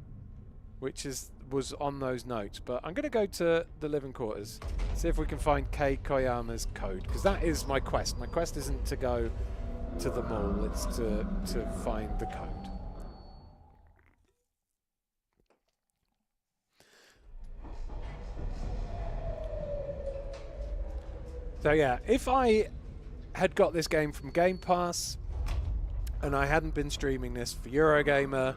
which was on those notes, but I'm going to go to the living quarters, see if we can find Kei Koyama's code, because that is my quest. My quest isn't to go to the mall, it's to find the code. So yeah, if I had got this game from Game Pass and I hadn't been streaming this for Eurogamer,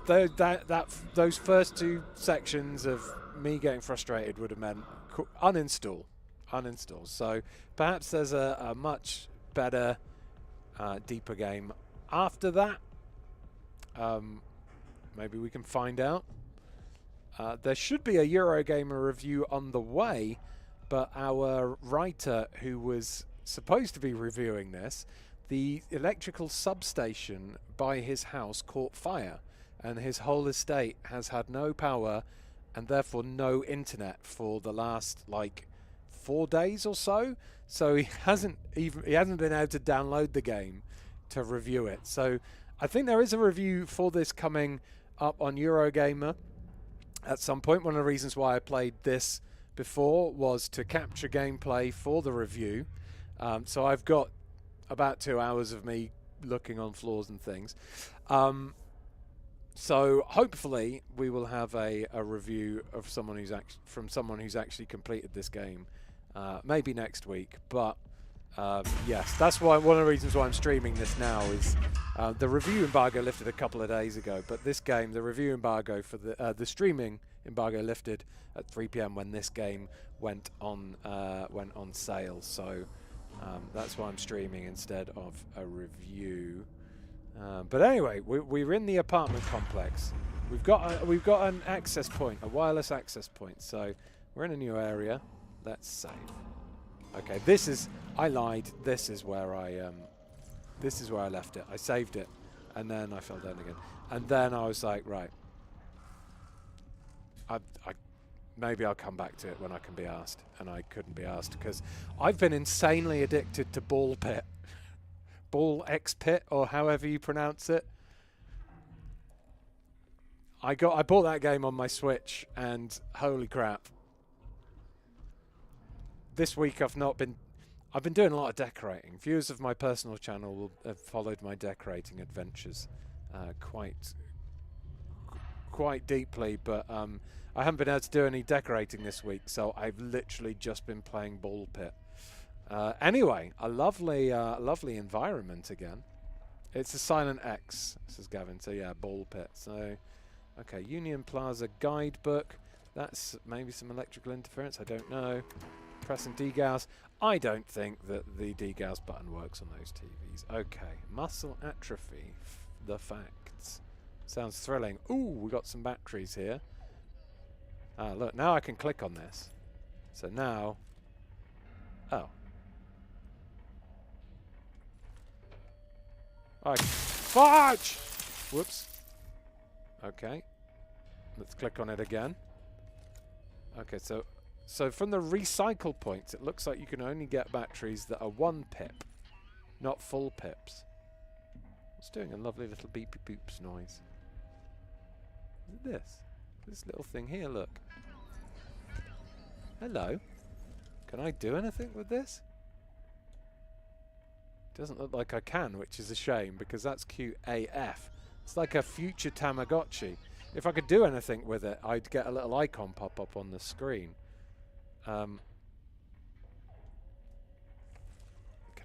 those first two sections of me getting frustrated would have meant uninstall. So perhaps there's a much better, deeper game after that. Maybe we can find out. There should be a Eurogamer review on the way, but our writer who was supposed to be reviewing this, the electrical substation by his house caught fire, and his whole estate has had no power and therefore no internet for the last like 4 days or so. So he hasn't been able to download the game to review it. So I think there is a review for this coming up on Eurogamer at some point. One of the reasons why I played this before was to capture gameplay for the review. So I've got about 2 hours of me looking on floors and things. So hopefully we will have a review of someone who's actually completed this game, maybe next week. But yes, that's why one of the reasons why I'm streaming this now is the review embargo lifted a couple of days ago, but this game, the review embargo for the streaming embargo lifted at 3 p.m. when this game went on sale. So that's why I'm streaming instead of a review. But anyway, we're in the apartment complex. We've got an access point, a wireless access point. So we're in a new area. Let's save. Okay, I lied. This is where I left it. I saved it, and then I fell down again. And then I was like, right, maybe I'll come back to it when I can be asked. And I couldn't be asked because I've been insanely addicted to Ball Pit. Ball X Pit, or however you pronounce it. I bought that game on my Switch, and holy crap. This week I've been doing a lot of decorating. Viewers of my personal channel will have followed my decorating adventures quite deeply, but I haven't been able to do any decorating this week, so I've literally just been playing Ball Pit. Anyway, a lovely environment again. It's a Silent X, says Gavin. So yeah, Ball Pit. So, okay, Union Plaza guidebook. That's maybe some electrical interference. I don't know. Pressing degauss. I don't think that the degauss button works on those TVs. Okay, muscle atrophy. The facts. Sounds thrilling. Ooh, we got some batteries here. Ah, look, now I can click on this. So now, oh. Fudge! Whoops. Okay. Let's click on it again. Okay, so from the recycle points, it looks like you can only get batteries that are 1 pip, not full pips. It's doing a lovely little beep boops noise. Look at this. This little thing here, look. Hello. Can I do anything with this? Doesn't look like I can, which is a shame because that's cute AF. It's like a future Tamagotchi. If I could do anything with it, I'd get a little icon pop up on the screen. Can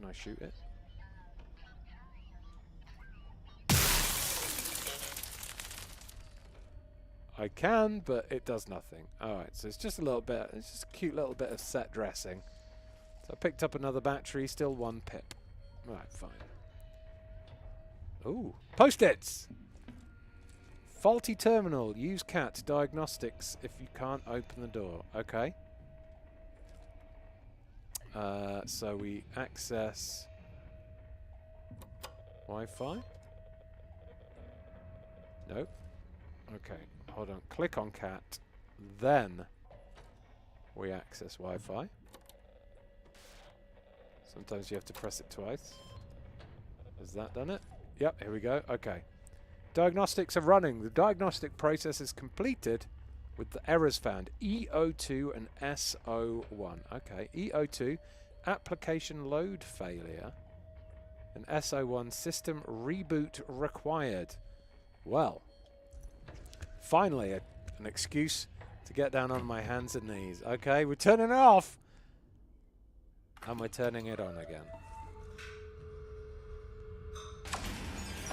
I shoot it? I can, but it does nothing. Alright, so it's just a little bit, it's just a cute little bit of set dressing. So I picked up another battery, still 1 pip. Right, fine. Ooh, post-its! Faulty terminal. Use CAT diagnostics if you can't open the door. Okay. So we access Wi-Fi. Nope. Okay, hold on. Click on cat. Then we access Wi-Fi. Sometimes you have to press it twice. Has that done it? Yep, here we go. Okay. Diagnostics are running. The diagnostic process is completed with the errors found. EO2 and SO1. Okay, EO2, application load failure. And SO1, system reboot required. Well, finally an excuse to get down on my hands and knees. Okay, we're turning it off. And we're turning it on again.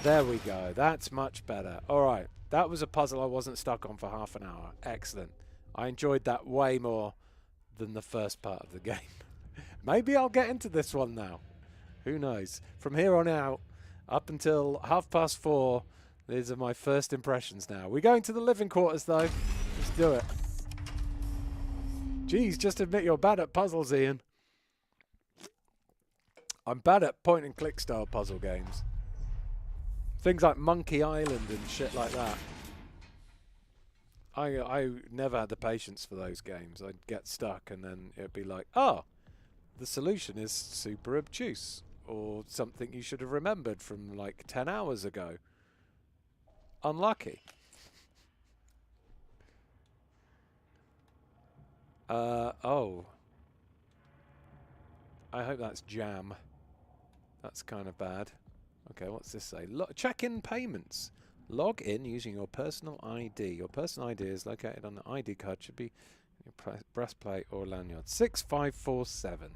There we go. That's much better. All right. That was a puzzle I wasn't stuck on for half an hour. Excellent. I enjoyed that way more than the first part of the game. Maybe I'll get into this one now. Who knows? From here on out, up until 4:30, these are my first impressions now. We're going to the living quarters, though. Let's do it. Geez, just admit you're bad at puzzles, Ian. I'm bad at point-and-click style puzzle games. Things like Monkey Island and shit like that. I never had the patience for those games. I'd get stuck and then it'd be like, oh, the solution is super obtuse. Or something you should have remembered from like 10 hours ago. Unlucky. Oh. I hope that's jam. That's kind of bad. Okay, what's this say? Check in payments. Log in using your personal ID. Your personal ID is located on the ID card. Should be your breastplate or lanyard. 6547.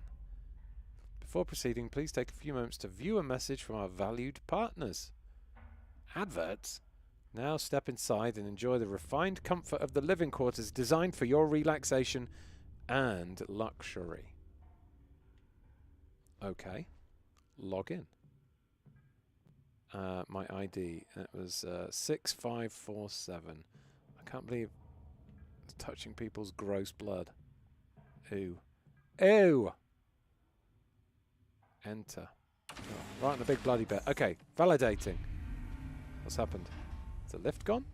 Before proceeding, please take a few moments to view a message from our valued partners. Adverts? Now step inside and enjoy the refined comfort of the living quarters designed for your relaxation and luxury. Okay. Log in. My ID, that was 6547. I can't believe it's touching people's gross blood. Ew. Ew! Enter. Oh, right in the big bloody bit. Okay, validating. What's happened? Is the lift gone?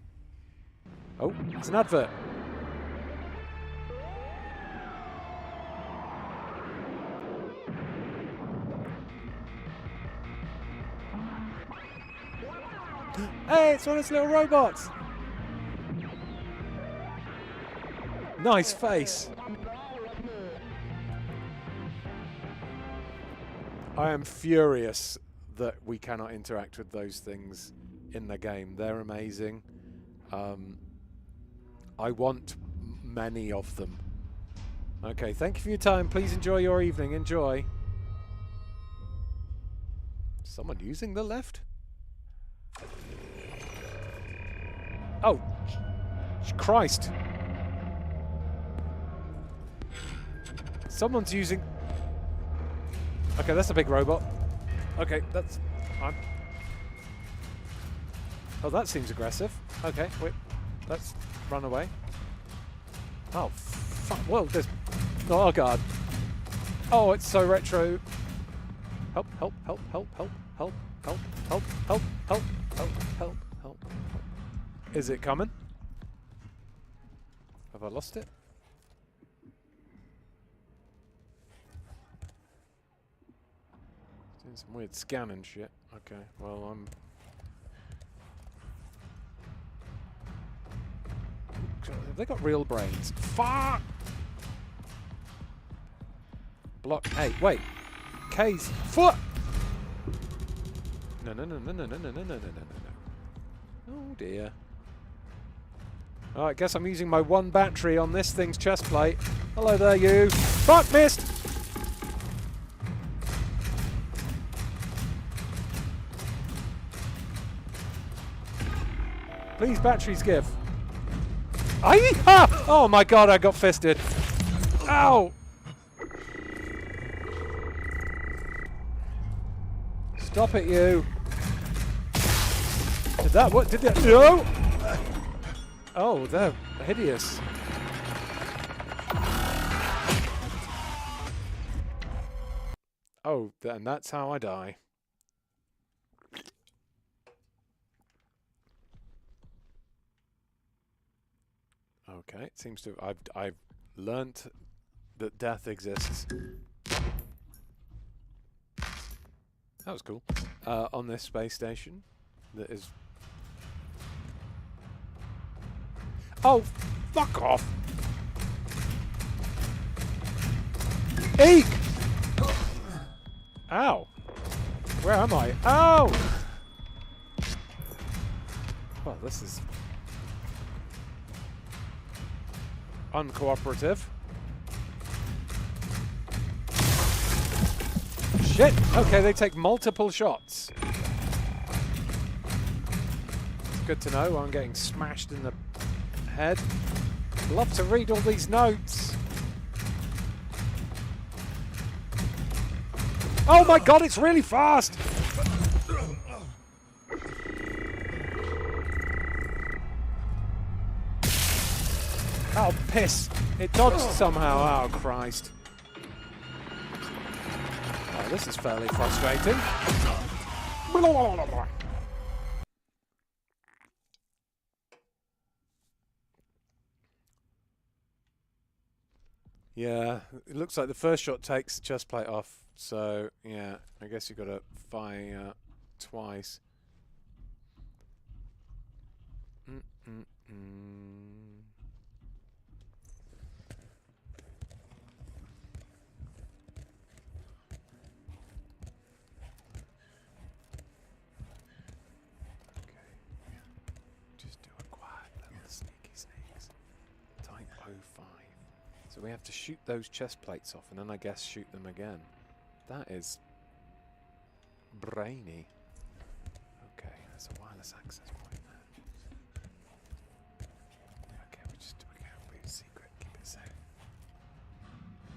Oh, it's an advert. Hey, it's one of those little robots. Nice face. I am furious that we cannot interact with those things in the game. They're amazing. I want many of them. Okay, thank you for your time. Please enjoy your evening. Enjoy. Someone using the left? Oh, Christ. Someone's using... Okay, that's a big robot. Okay, that's... Oh, that seems aggressive. Okay, wait. Let's run away. Oh, fuck. Whoa, there's... Oh, God. Oh, it's so retro. Help, help, help, help, help, help, help, help, help, help, help, help, help. Is it coming? Have I lost it? Doing some weird scanning shit. Okay, well, I'm... Have they got real brains? Fuck! Block A. Wait. K's foot! No, no, no, no, no, no, no, no, no, no, no, no. Oh, dear. Oh, I guess I'm using my one battery on this thing's chest plate. Hello there, you. Fuck, missed! Please, batteries give. Ah! Oh my God, I got fisted. Ow! Stop it, you. Did that, what, did that, no! Oh, they're hideous. Oh, and that's how I die. Okay, it seems to. I've learnt that death exists. That was cool. On this space station, that is. Oh, fuck off! Eek! Ow! Where am I? Ow! Well, this is uncooperative. Shit! Okay, they take multiple shots. It's good to know I'm getting smashed in the head. Love to read all these notes. Oh my god, it's really fast! Oh, piss. It dodged somehow. Oh, Christ. Oh, this is fairly frustrating. Yeah, it looks like the first shot takes the chest plate off. So, yeah, I guess you've got to fire twice. Just do a quiet little sneaky sneaks. Type 05. So we have to shoot those chest plates off and then I guess shoot them again. That is brainy. Okay, there's a wireless access point there. Okay, we'll just do it again. We'll be secret. Keep it safe.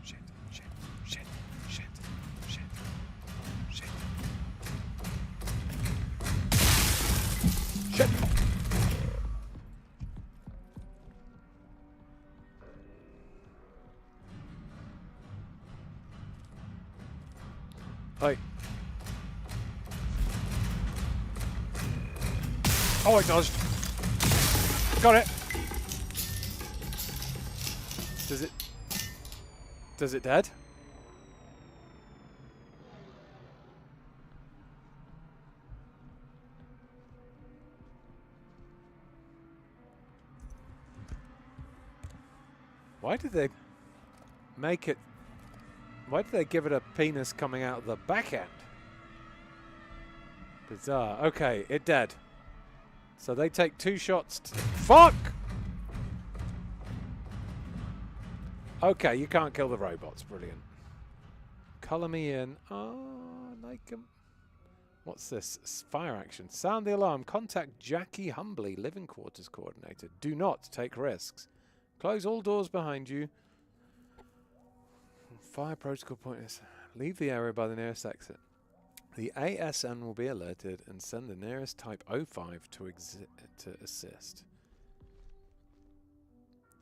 Shit, shit, shit, shit, shit, shit. Shit! Hey. Oh, I dodged. Got it. Does it dead? Why did they make it? Why did they give it a penis coming out of the back end? Bizarre. Okay, it dead. So they take 2 shots. Fuck! Okay, you can't kill the robots. Brilliant. Colour me in. Oh, like them. What's this? Fire action. Sound the alarm. Contact Jackie Humbly, living quarters coordinator. Do not take risks. Close all doors behind you. Fire protocol point is leave the area by the nearest exit. The ASN will be alerted and send the nearest Type 05 to assist.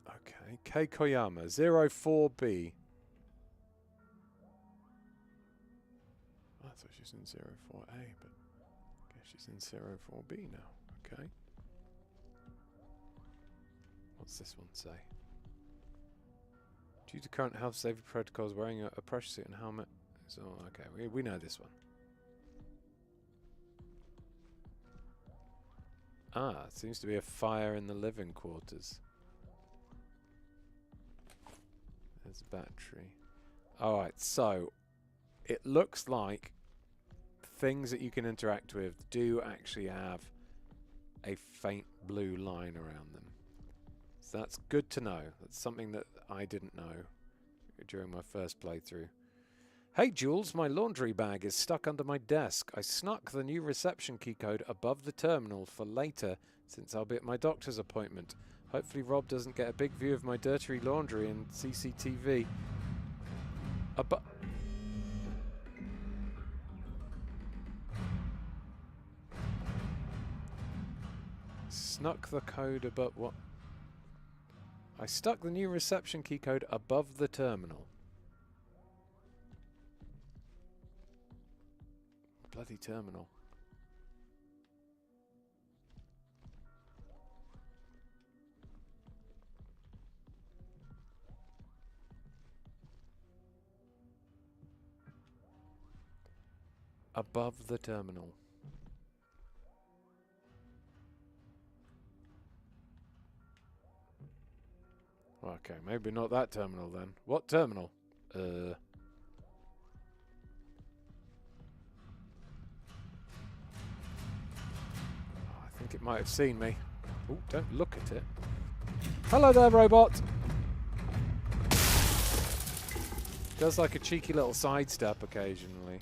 Okay, K Koyama 04B. I thought she was in 04A, but I guess she's in 04B now. Okay. What's this one say? Due to current health safety protocols, wearing a pressure suit and helmet. So, okay, we know this one. Ah, it seems to be a fire in the living quarters. There's a battery. Alright, so it looks like things that you can interact with do actually have a faint blue line around them. So that's good to know. That's something that I didn't know during my first playthrough. Hey Jules, my laundry bag is stuck under my desk. I snuck the new reception key code above the terminal for later, since I'll be at my doctor's appointment. Hopefully Rob doesn't get a big view of my dirty laundry in CCTV. Snuck the code above what? I stuck the new reception key code above the terminal. Bloody terminal. above the terminal. Okay, maybe not that terminal then. What terminal? I think it might have seen me. Oh, don't look at it. Hello there, robot! Does like a cheeky little sidestep occasionally.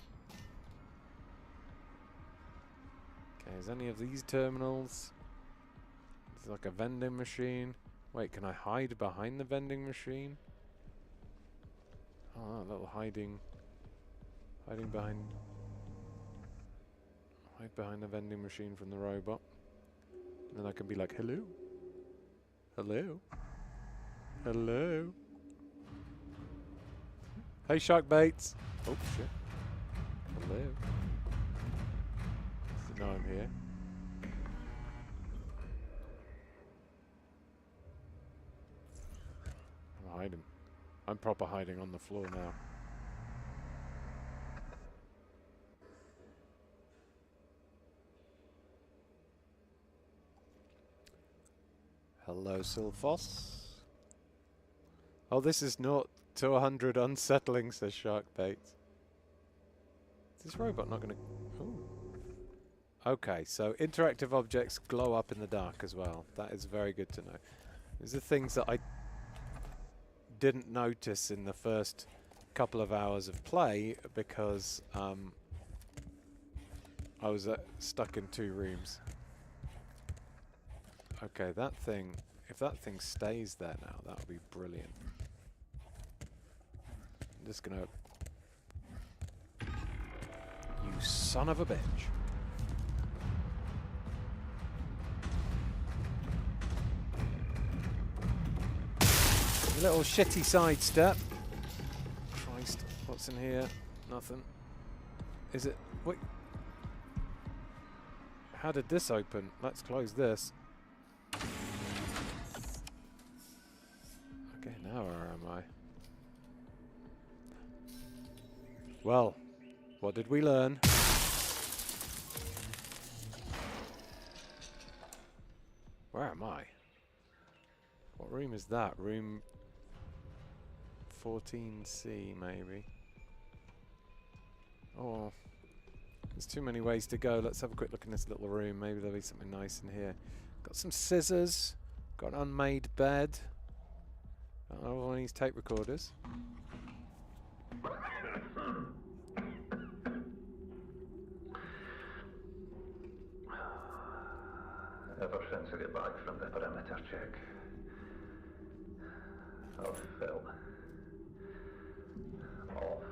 Okay, is any of these terminals? It's like a vending machine. Wait, can I hide behind the vending machine? Oh, a little hiding behind... Hide behind the vending machine from the robot. And then I can be like, hello? Hello? Hello? Hey, shark baits! Oh, shit. Hello? Does it know I'm here? I'm hiding. I'm proper hiding on the floor now. Hello, Sylphos. Oh, this is 0 to 100 unsettling, says Sharkbait. Is this robot not going to... Ooh. Okay, so interactive objects glow up in the dark as well. That is very good to know. These are things that I didn't notice in the first couple of hours of play because I was stuck in 2 rooms. Okay, that thing, if that thing stays there now, that would be brilliant. I'm just gonna... You son of a bitch. A little shitty sidestep. Christ, what's in here? Nothing. Is it... Wait. How did this open? Let's close this. Okay, now where am I? Well, what did we learn? Where am I? What room is that? Room 14C, maybe. Oh, there's too many ways to go. Let's have a quick look in this little room. Maybe there'll be something nice in here. Got some scissors. Got an unmade bed. One of these tape recorders. Ever since I get back from the perimeter check, I've felt off.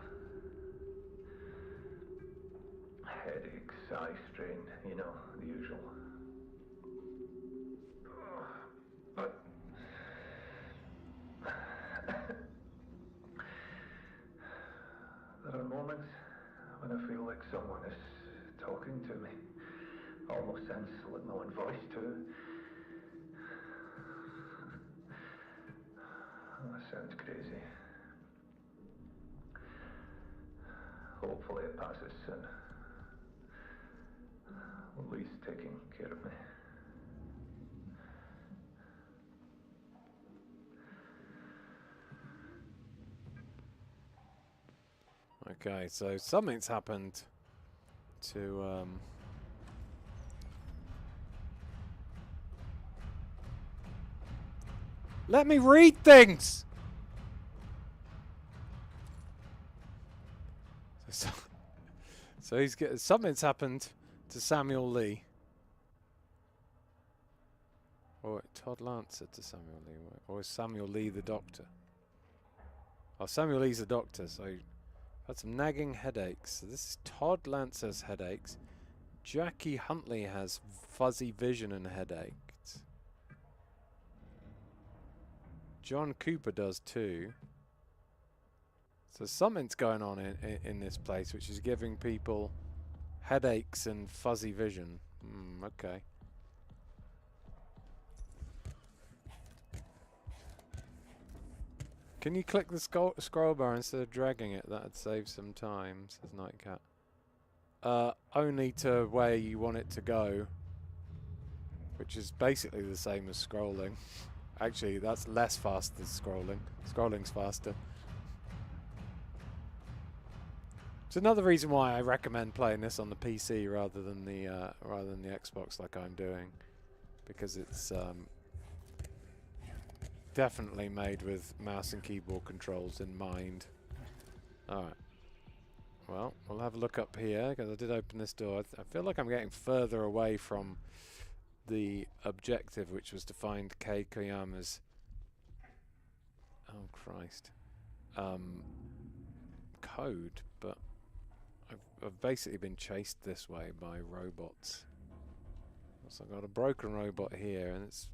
Headaches, eye strain, you know, the usual. But there are moments when I feel like someone is talking to me. Almost sounds like my own voice too. That sounds crazy. Hopefully it passes soon. At least taking care of me. Okay, so something's happened to let me read things. So he's something's happened to Samuel Lee. Or Todd Lancer to Samuel Lee. Or is Samuel Lee the doctor? Oh, Samuel Lee's the doctor, so had some nagging headaches. So this is Todd Lancer's headaches. Jackie Huntley has fuzzy vision and headaches. John Cooper does too. So something's going on in this place which is giving people headaches and fuzzy vision. Okay. Can you click the scroll bar instead of dragging it? That'd save some time, says Nightcat. only to where you want it to go, which is basically the same as scrolling. Actually, that's less fast than scrolling. Scrolling's faster. It's another reason why I recommend playing this on the PC rather than the Xbox, like I'm doing, because it's definitely made with mouse and keyboard controls in mind. All right. Well, we'll have a look up here, because I did open this door. I feel like I'm getting further away from the objective, which was to find Kei Koyama's... Oh, Christ. Code, but I've basically been chased this way by robots. So I've got a broken robot here, and it's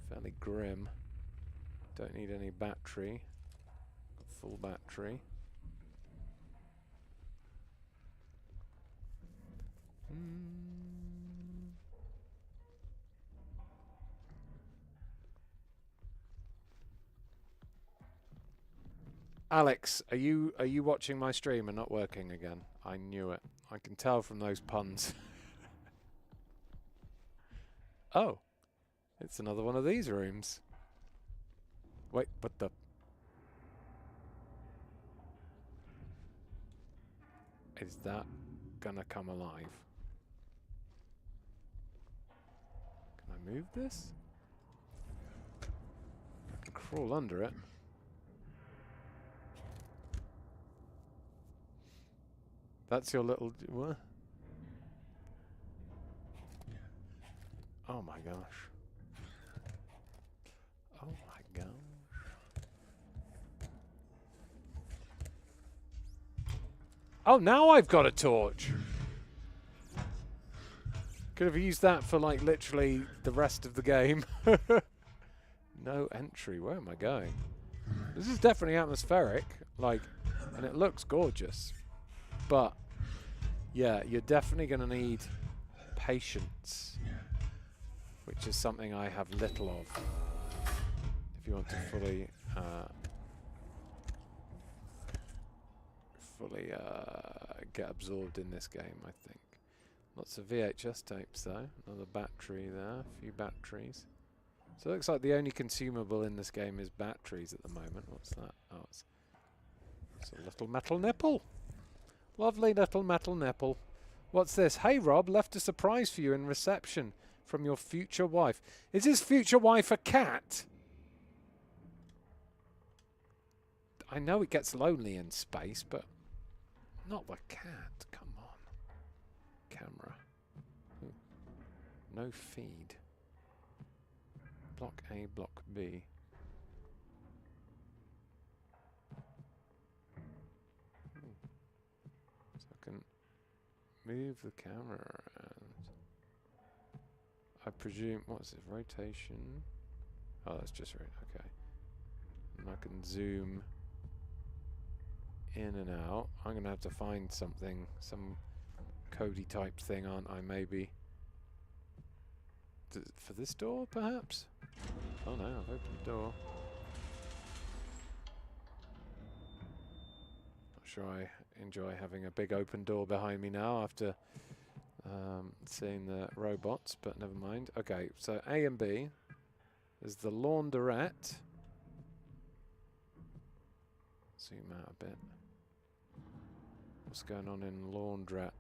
fairly grim. Don't need any battery. Got full battery. Alex, are you watching my stream and not working again? I knew it. I can tell from those puns. Oh, it's another one of these rooms. Wait, what the? Is that gonna come alive? Can I move this? I can crawl under it. That's your little... What? Oh my gosh. Oh my gosh. Oh, now I've got a torch! Could have used that for, like, literally the rest of the game. No entry. Where am I going? This is definitely atmospheric, like, and it looks gorgeous. But, yeah, you're definitely going to need patience, which is something I have little of, if you want to fully get absorbed in this game, I think. Lots of VHS tapes, though. Another battery there, a few batteries. So it looks like the only consumable in this game is batteries at the moment. What's that? Oh, it's a little metal nipple. Lovely little metal nipple. What's this? Hey, Rob, left a surprise for you in reception from your future wife. Is his future wife a cat? I know it gets lonely in space, but not the cat. Come on. Camera. Ooh. No feed. Block A, block B. Move the camera around. I presume, what's it, rotation? Oh, that's just right, okay. And I can zoom in and out. I'm going to have to find something, some Cody type thing, aren't I, maybe? For this door, perhaps? Oh no, I've opened the door. Not sure I enjoy having a big open door behind me now after seeing the robots, but never mind. Okay, so A and B. There's the laundrette. Zoom out a bit. What's going on in laundrette?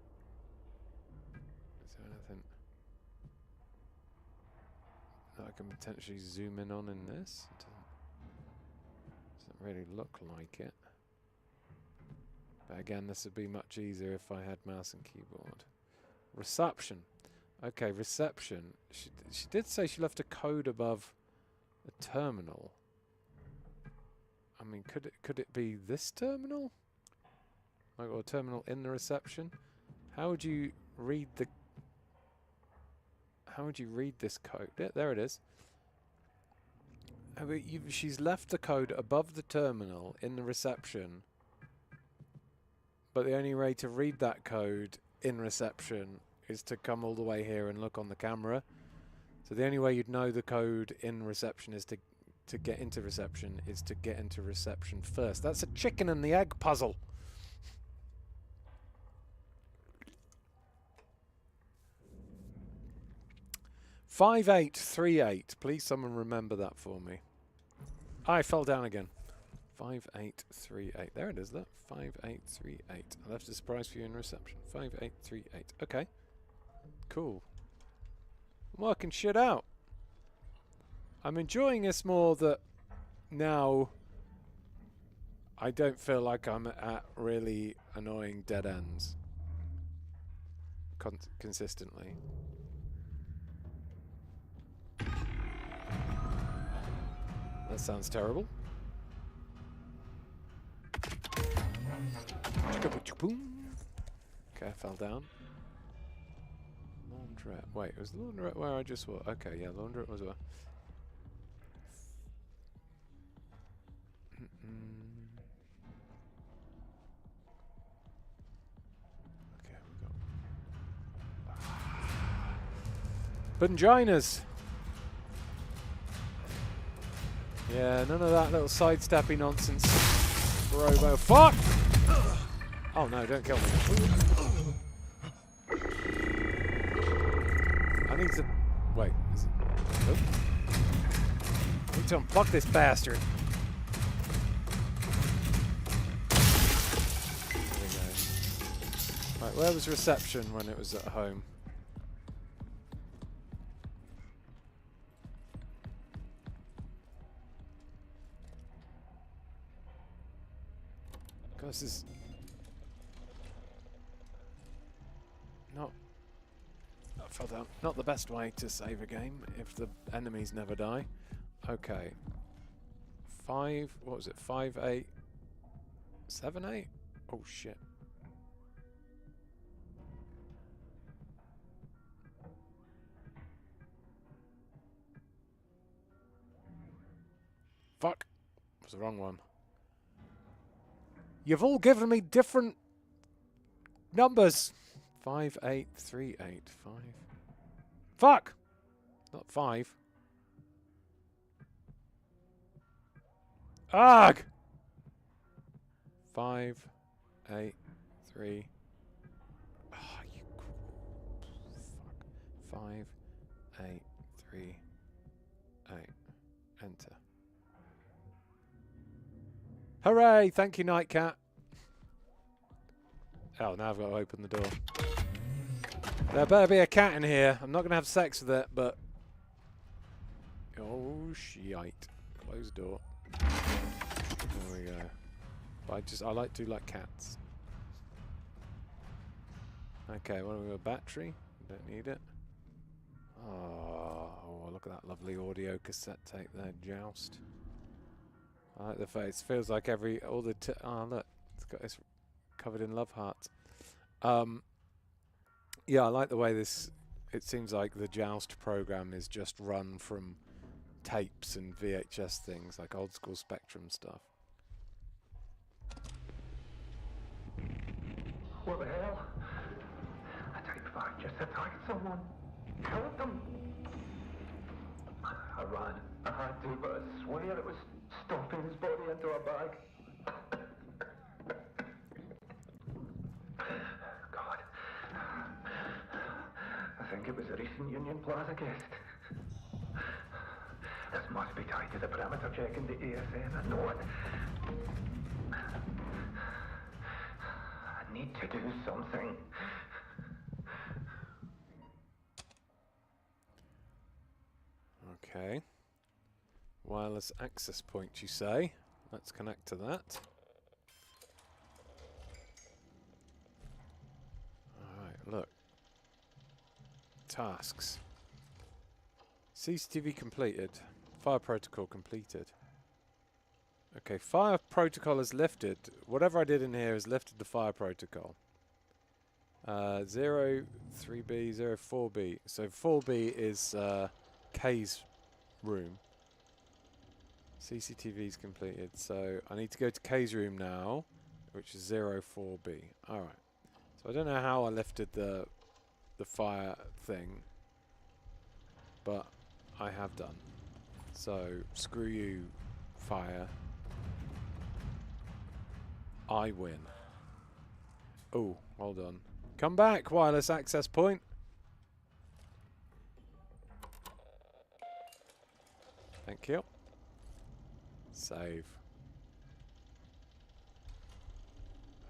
Is there anything that I can potentially zoom in on in this? It doesn't really look like it. But again, this would be much easier if I had mouse and keyboard. Reception. Okay, reception. She did say she left a code above a terminal. I mean, could it be this terminal? Like, or a terminal in the reception? How would you read the... How would you read this code? Yeah, there it is. I mean, she's left the code above the terminal in the reception, but the only way to read that code in reception is to come all the way here and look on the camera. So the only way you'd know the code in reception is to get into reception is to get into reception first. That's a chicken and the egg puzzle. 5838. Please someone remember that for me. I fell down again. 5838. There it is, look. 5838. I left a surprise for you in reception. 5838. Okay. Cool. I'm working shit out. I'm enjoying this more that now I don't feel like I'm at really annoying dead ends consistently. That sounds terrible. Okay, I fell down. Laundrette. Wait, was the laundrette where I just was? Okay, yeah, laundrette was where. Okay, we got Banginas. Yeah, none of that little sidesteppy nonsense. Robo. Fuck! Oh no, don't kill me. I need to... Wait. Is it... Nope. I need to unplug this bastard. There we go. Right, where was reception when it was at home? God, this is... Fell down. Not the best way to save a game if the enemies never die. Okay. 5, what was it? 5, 8, 7, 8? Oh shit. Fuck. That was the wrong one. You've all given me different numbers. 5, 8, 3, 8, 5. Fuck! Not 5. Ugh! 5, 8, 3. Ah, you. Fuck. 5, 8, 3, 8. Enter. Hooray! Thank you, Nightcat. Oh, now I've got to open the door. There better be a cat in here. I'm not going to have sex with it, but... Oh, shite. Close the door. There we go. But I like to like cats. Okay, what have we got? Battery? Don't need it. Oh, look at that lovely audio cassette tape there. Joust. I like the face. Feels like all the... Oh, look. It's covered in love hearts. Yeah, I like the way this... It seems like the Joust program is just run from tapes and VHS things, like old school Spectrum stuff. What the hell? A Type 5 just attacked someone. Killed them. I ran. I had to, but I swear it was stuffing his body into a bag. God. I think it was a recent Union Plaza guest. This must be tied to the perimeter check in the ASN. I know it. I need to do something. Okay. Wireless access point, you say? Let's connect to that. Alright, look. Tasks. CCTV completed. Fire protocol completed. Okay, fire protocol is lifted. Whatever I did in here has lifted the fire protocol. 03B, 04B. So 4B is K's room. CCTV's completed. So I need to go to K's room now, which is 04B. Alright. So I don't know how I lifted the fire thing, but I have done. So screw you, fire. I win. Oh, hold on. Come back, wireless access point. Thank you. Save.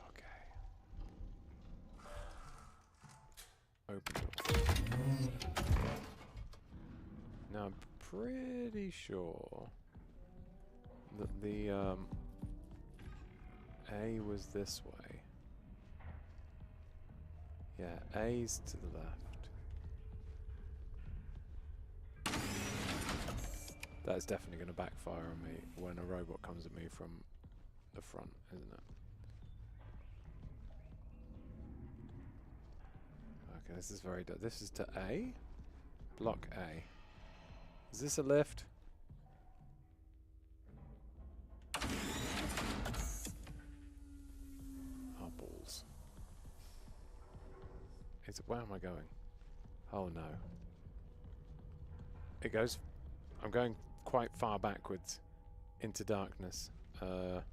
Okay. Open door. Now I'm pretty sure that the A was this way. Yeah, A's to the left. That is definitely going to backfire on me when a robot comes at me from the front, isn't it? Okay, this is very... This is to A? Block A. Is this a lift? Oh, balls. Is it, where am I going? Oh, no. It goes... I'm going quite far backwards into darkness. Okay.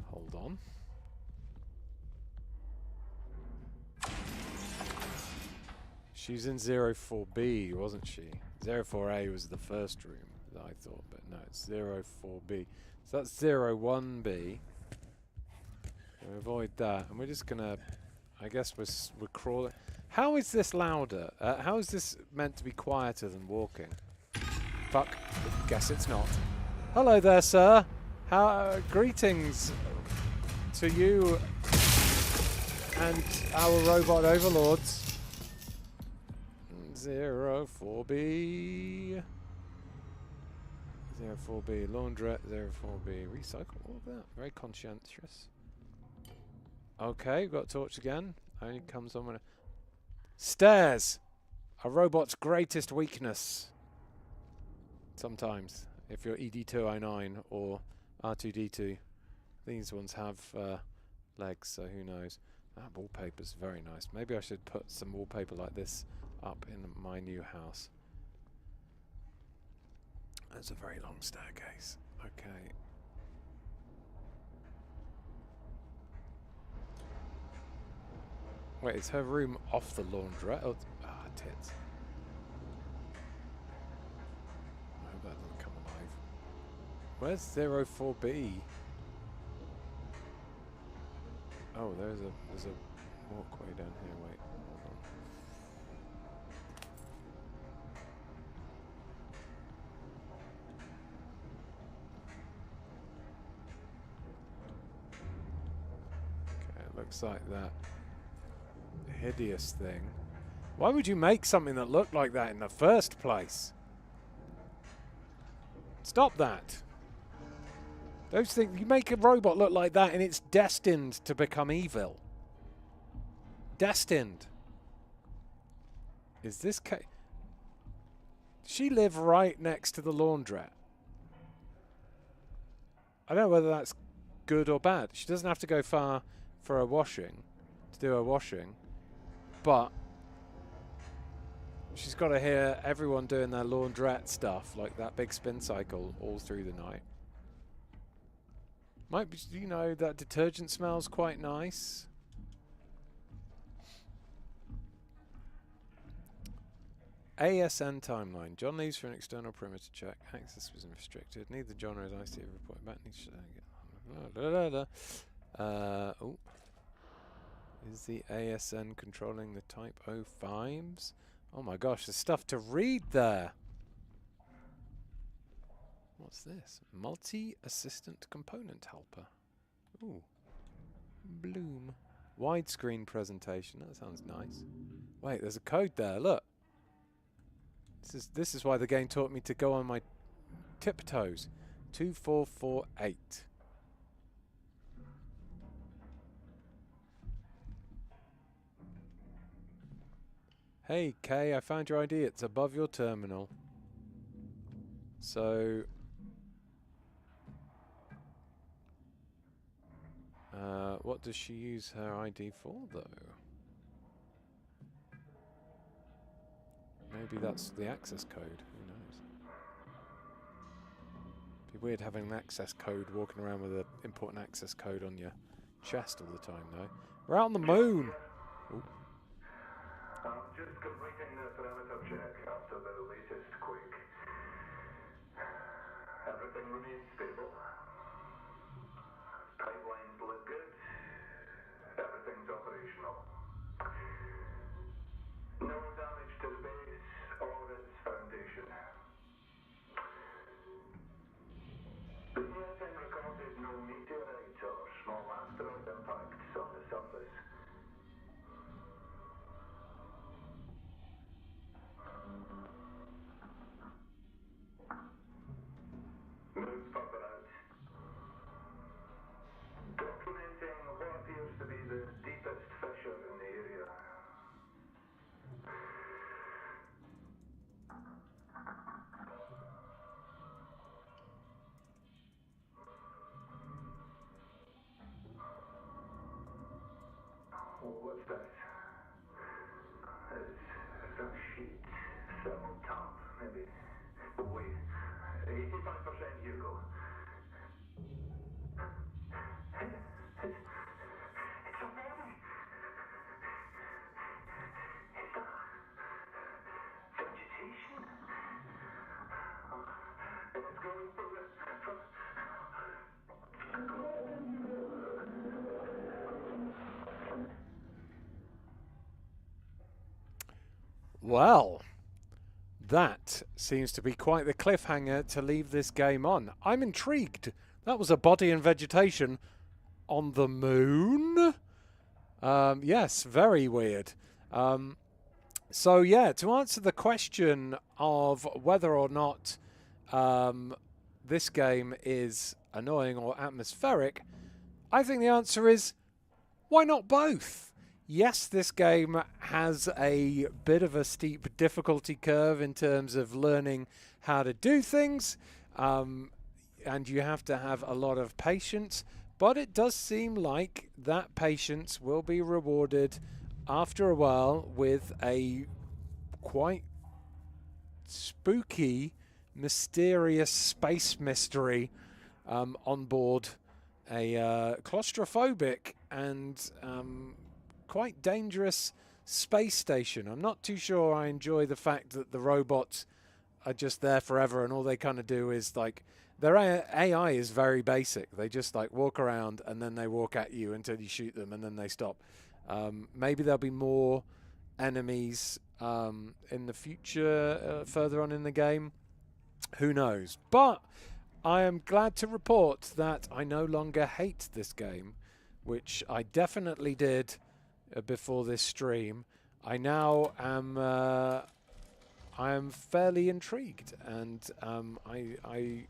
Hold on. She's in 04B, wasn't she? 04A was the first room that I thought, but no, it's 04B. So that's 01B. We'll avoid that, and we're just gonna... I guess we're crawling. How is this louder? How is this meant to be quieter than walking? Fuck. Guess it's not. Hello there, sir. Greetings to you and our robot overlords. 04B. 04B. Laundrette. 04B. Recycle. All of that. Very conscientious. Okay, we've got torch again. Only comes on when... Stairs! A robot's greatest weakness. Sometimes. If you're ED209 or R2D2. These ones have legs, so who knows. That wallpaper's very nice. Maybe I should put some wallpaper like this up in my new house. That's a very long staircase. Okay. Wait, is her room off the laundrette? Oh, tits. I hope that doesn't come alive. Where's 04B? Oh, there's a walkway down here. Wait, hold on. Okay, it looks like that hideous thing. Why would you make something that looked like that in the first place? Stop that. Those things, you make a robot look like that and it's destined to become evil. Destined. Is this Does she live right next to the laundrette? I don't know whether that's good or bad. She doesn't have to go far for her washing, to do her washing. But she's got to hear everyone doing their laundrette stuff, like that big spin cycle, all through the night. Might be, you know, that detergent smells quite nice. ASN timeline. John leaves for an external perimeter check. Access was restricted. Neither John or his IC have reported back. Oh. Is the ASN controlling the Type 05s? Oh my gosh, there's stuff to read there. What's this? Multi-assistant component helper. Ooh. Bloom. Widescreen presentation. That sounds nice. Wait, there's a code there. Look. This is why the game taught me to go on my tiptoes. 2448. Hey, Kay, I found your ID. It's above your terminal. So... what does she use her ID for, though? Maybe that's the access code. Who knows? Be weird having an access code walking around with an important access code on your chest all the time, though. We're out on the moon! Ooh. Just completing the parameter check after the latest quake. Everything remains stable. Pipelines look good. Everything's operational. No damage to the base or its foundation. The ESN recorded no meteorite or small asteroid impacts on the surface. Move further out. Documenting what appears to be the deepest fissure in the area. What's that? Is that sheet? Thermal tap, maybe? Oh, wait. 85% Hugo. It's a body. Is that vegetation? And it's going from Well, that seems to be quite the cliffhanger to leave this game on. I'm intrigued. That was a body and vegetation on the moon? Yes, very weird. So yeah, to answer the question of whether or not this game is annoying or atmospheric, I think the answer is, why not both? Yes, this game has a bit of a steep difficulty curve in terms of learning how to do things, and you have to have a lot of patience, but it does seem like that patience will be rewarded after a while with a quite spooky, mysterious space mystery on board a claustrophobic and quite dangerous space station. I'm not too sure I enjoy the fact that the robots are just there forever and all they kind of do is like, their AI is very basic. They just like walk around and then they walk at you until you shoot them and then they stop. Maybe there'll be more enemies in the future further on in the game. Who knows? But I am glad to report that I no longer hate this game, which I definitely did before this stream. I now am I am fairly intrigued, and I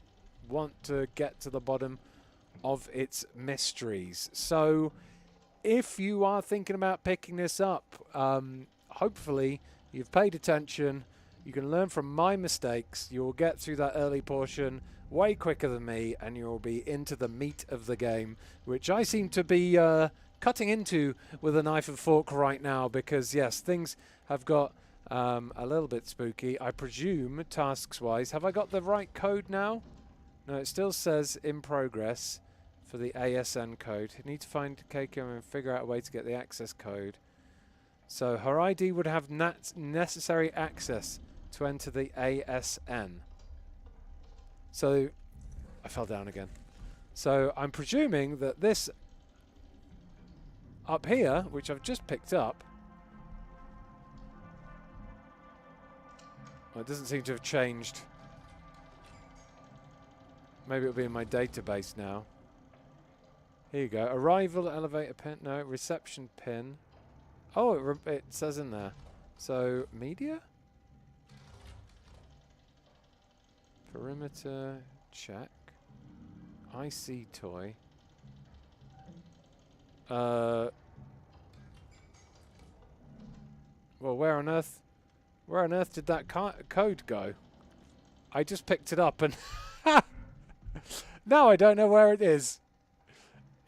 want to get to the bottom of its mysteries. So if you are thinking about picking this up, hopefully you've paid attention. You can learn from my mistakes. You'll get through that early portion way quicker than me, and you'll be into the meat of the game, which I seem to be cutting into with a knife and fork right now, because yes, things have got a little bit spooky. I presume, tasks-wise, have I got the right code now? No, it still says in progress for the ASN code. You need to find Keiko and figure out a way to get the access code. So her ID would have necessary access to enter the ASN. So I fell down again. So I'm presuming that this up here, which I've just picked up, well, it doesn't seem to have changed. Maybe it'll be in my database now. Here you go. Arrival elevator pin. No, reception pin. Oh, it says in there. So, media? Perimeter check. IC toy. Well, where on earth did that code go? I just picked it up and now I don't know where it is.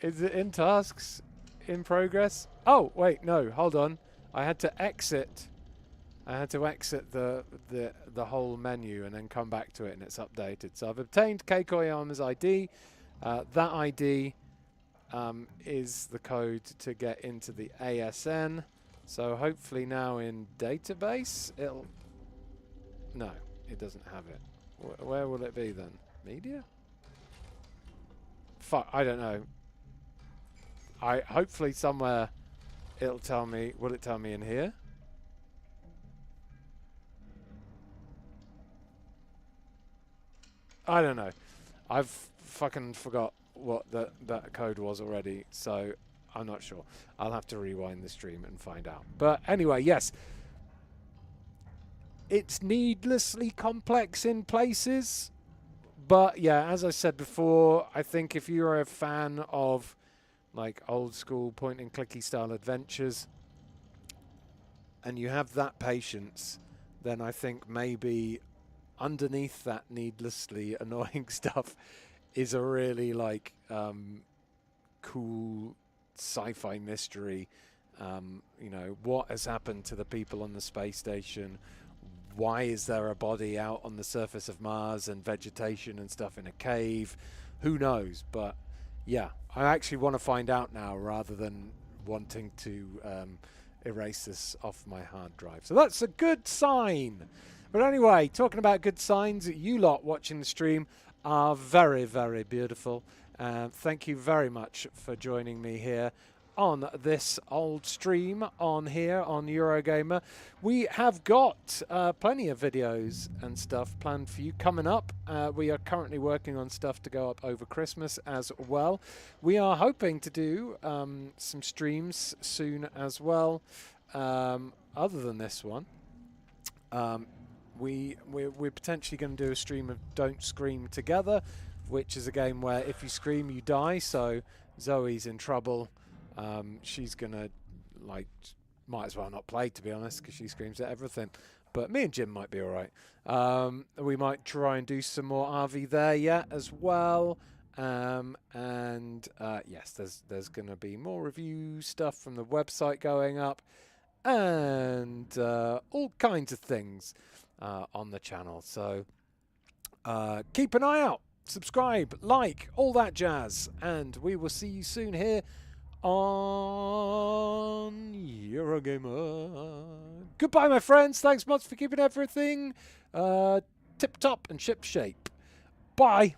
Is it in tasks? In progress? Oh, wait, no, hold on. I had to exit. I had to exit the whole menu and then come back to it, and it's updated. So I've obtained Keiko Oyama's ID. That ID is the code to get into the ASN. So hopefully now in database it'll... No, it doesn't have it. Where will it be then? Media? Fuck, I don't know. Hopefully somewhere it'll tell me... Will it tell me in here? I don't know. I've fucking forgot what that code was already, so I'm not sure. I'll have to rewind the stream and find out. But anyway, yes. It's needlessly complex in places. But yeah, as I said before, I think if you're a fan of like old school point and clicky style adventures and you have that patience, then I think maybe underneath that needlessly annoying stuff is a really like cool sci-fi mystery. You know, what has happened to the people on the space station? Why is there a body out on the surface of Mars and vegetation and stuff in a cave? Who knows? But yeah, I actually want to find out now rather than wanting to erase this off my hard drive. So that's a good sign. But anyway, talking about good signs, you lot watching the stream are very, very beautiful. Thank you very much for joining me here on this old stream on here on Eurogamer. We have got plenty of videos and stuff planned for you coming up. We are currently working on stuff to go up over Christmas as well. We are hoping to do some streams soon as well, other than this one. We're potentially going to do a stream of Don't Scream Together, which is a game where if you scream, you die. So Zoe's in trouble. She's going to, like, might as well not play, to be honest, because she screams at everything. But me and Jim might be all right. We might try and do some more RV there yet as well. Yes, there's going to be more review stuff from the website going up. And all kinds of things on the channel. So keep an eye out, subscribe, like, all that jazz, and we will see you soon here on Eurogamer. Goodbye, my friends. Thanks much for keeping everything tip-top and ship-shape. Bye.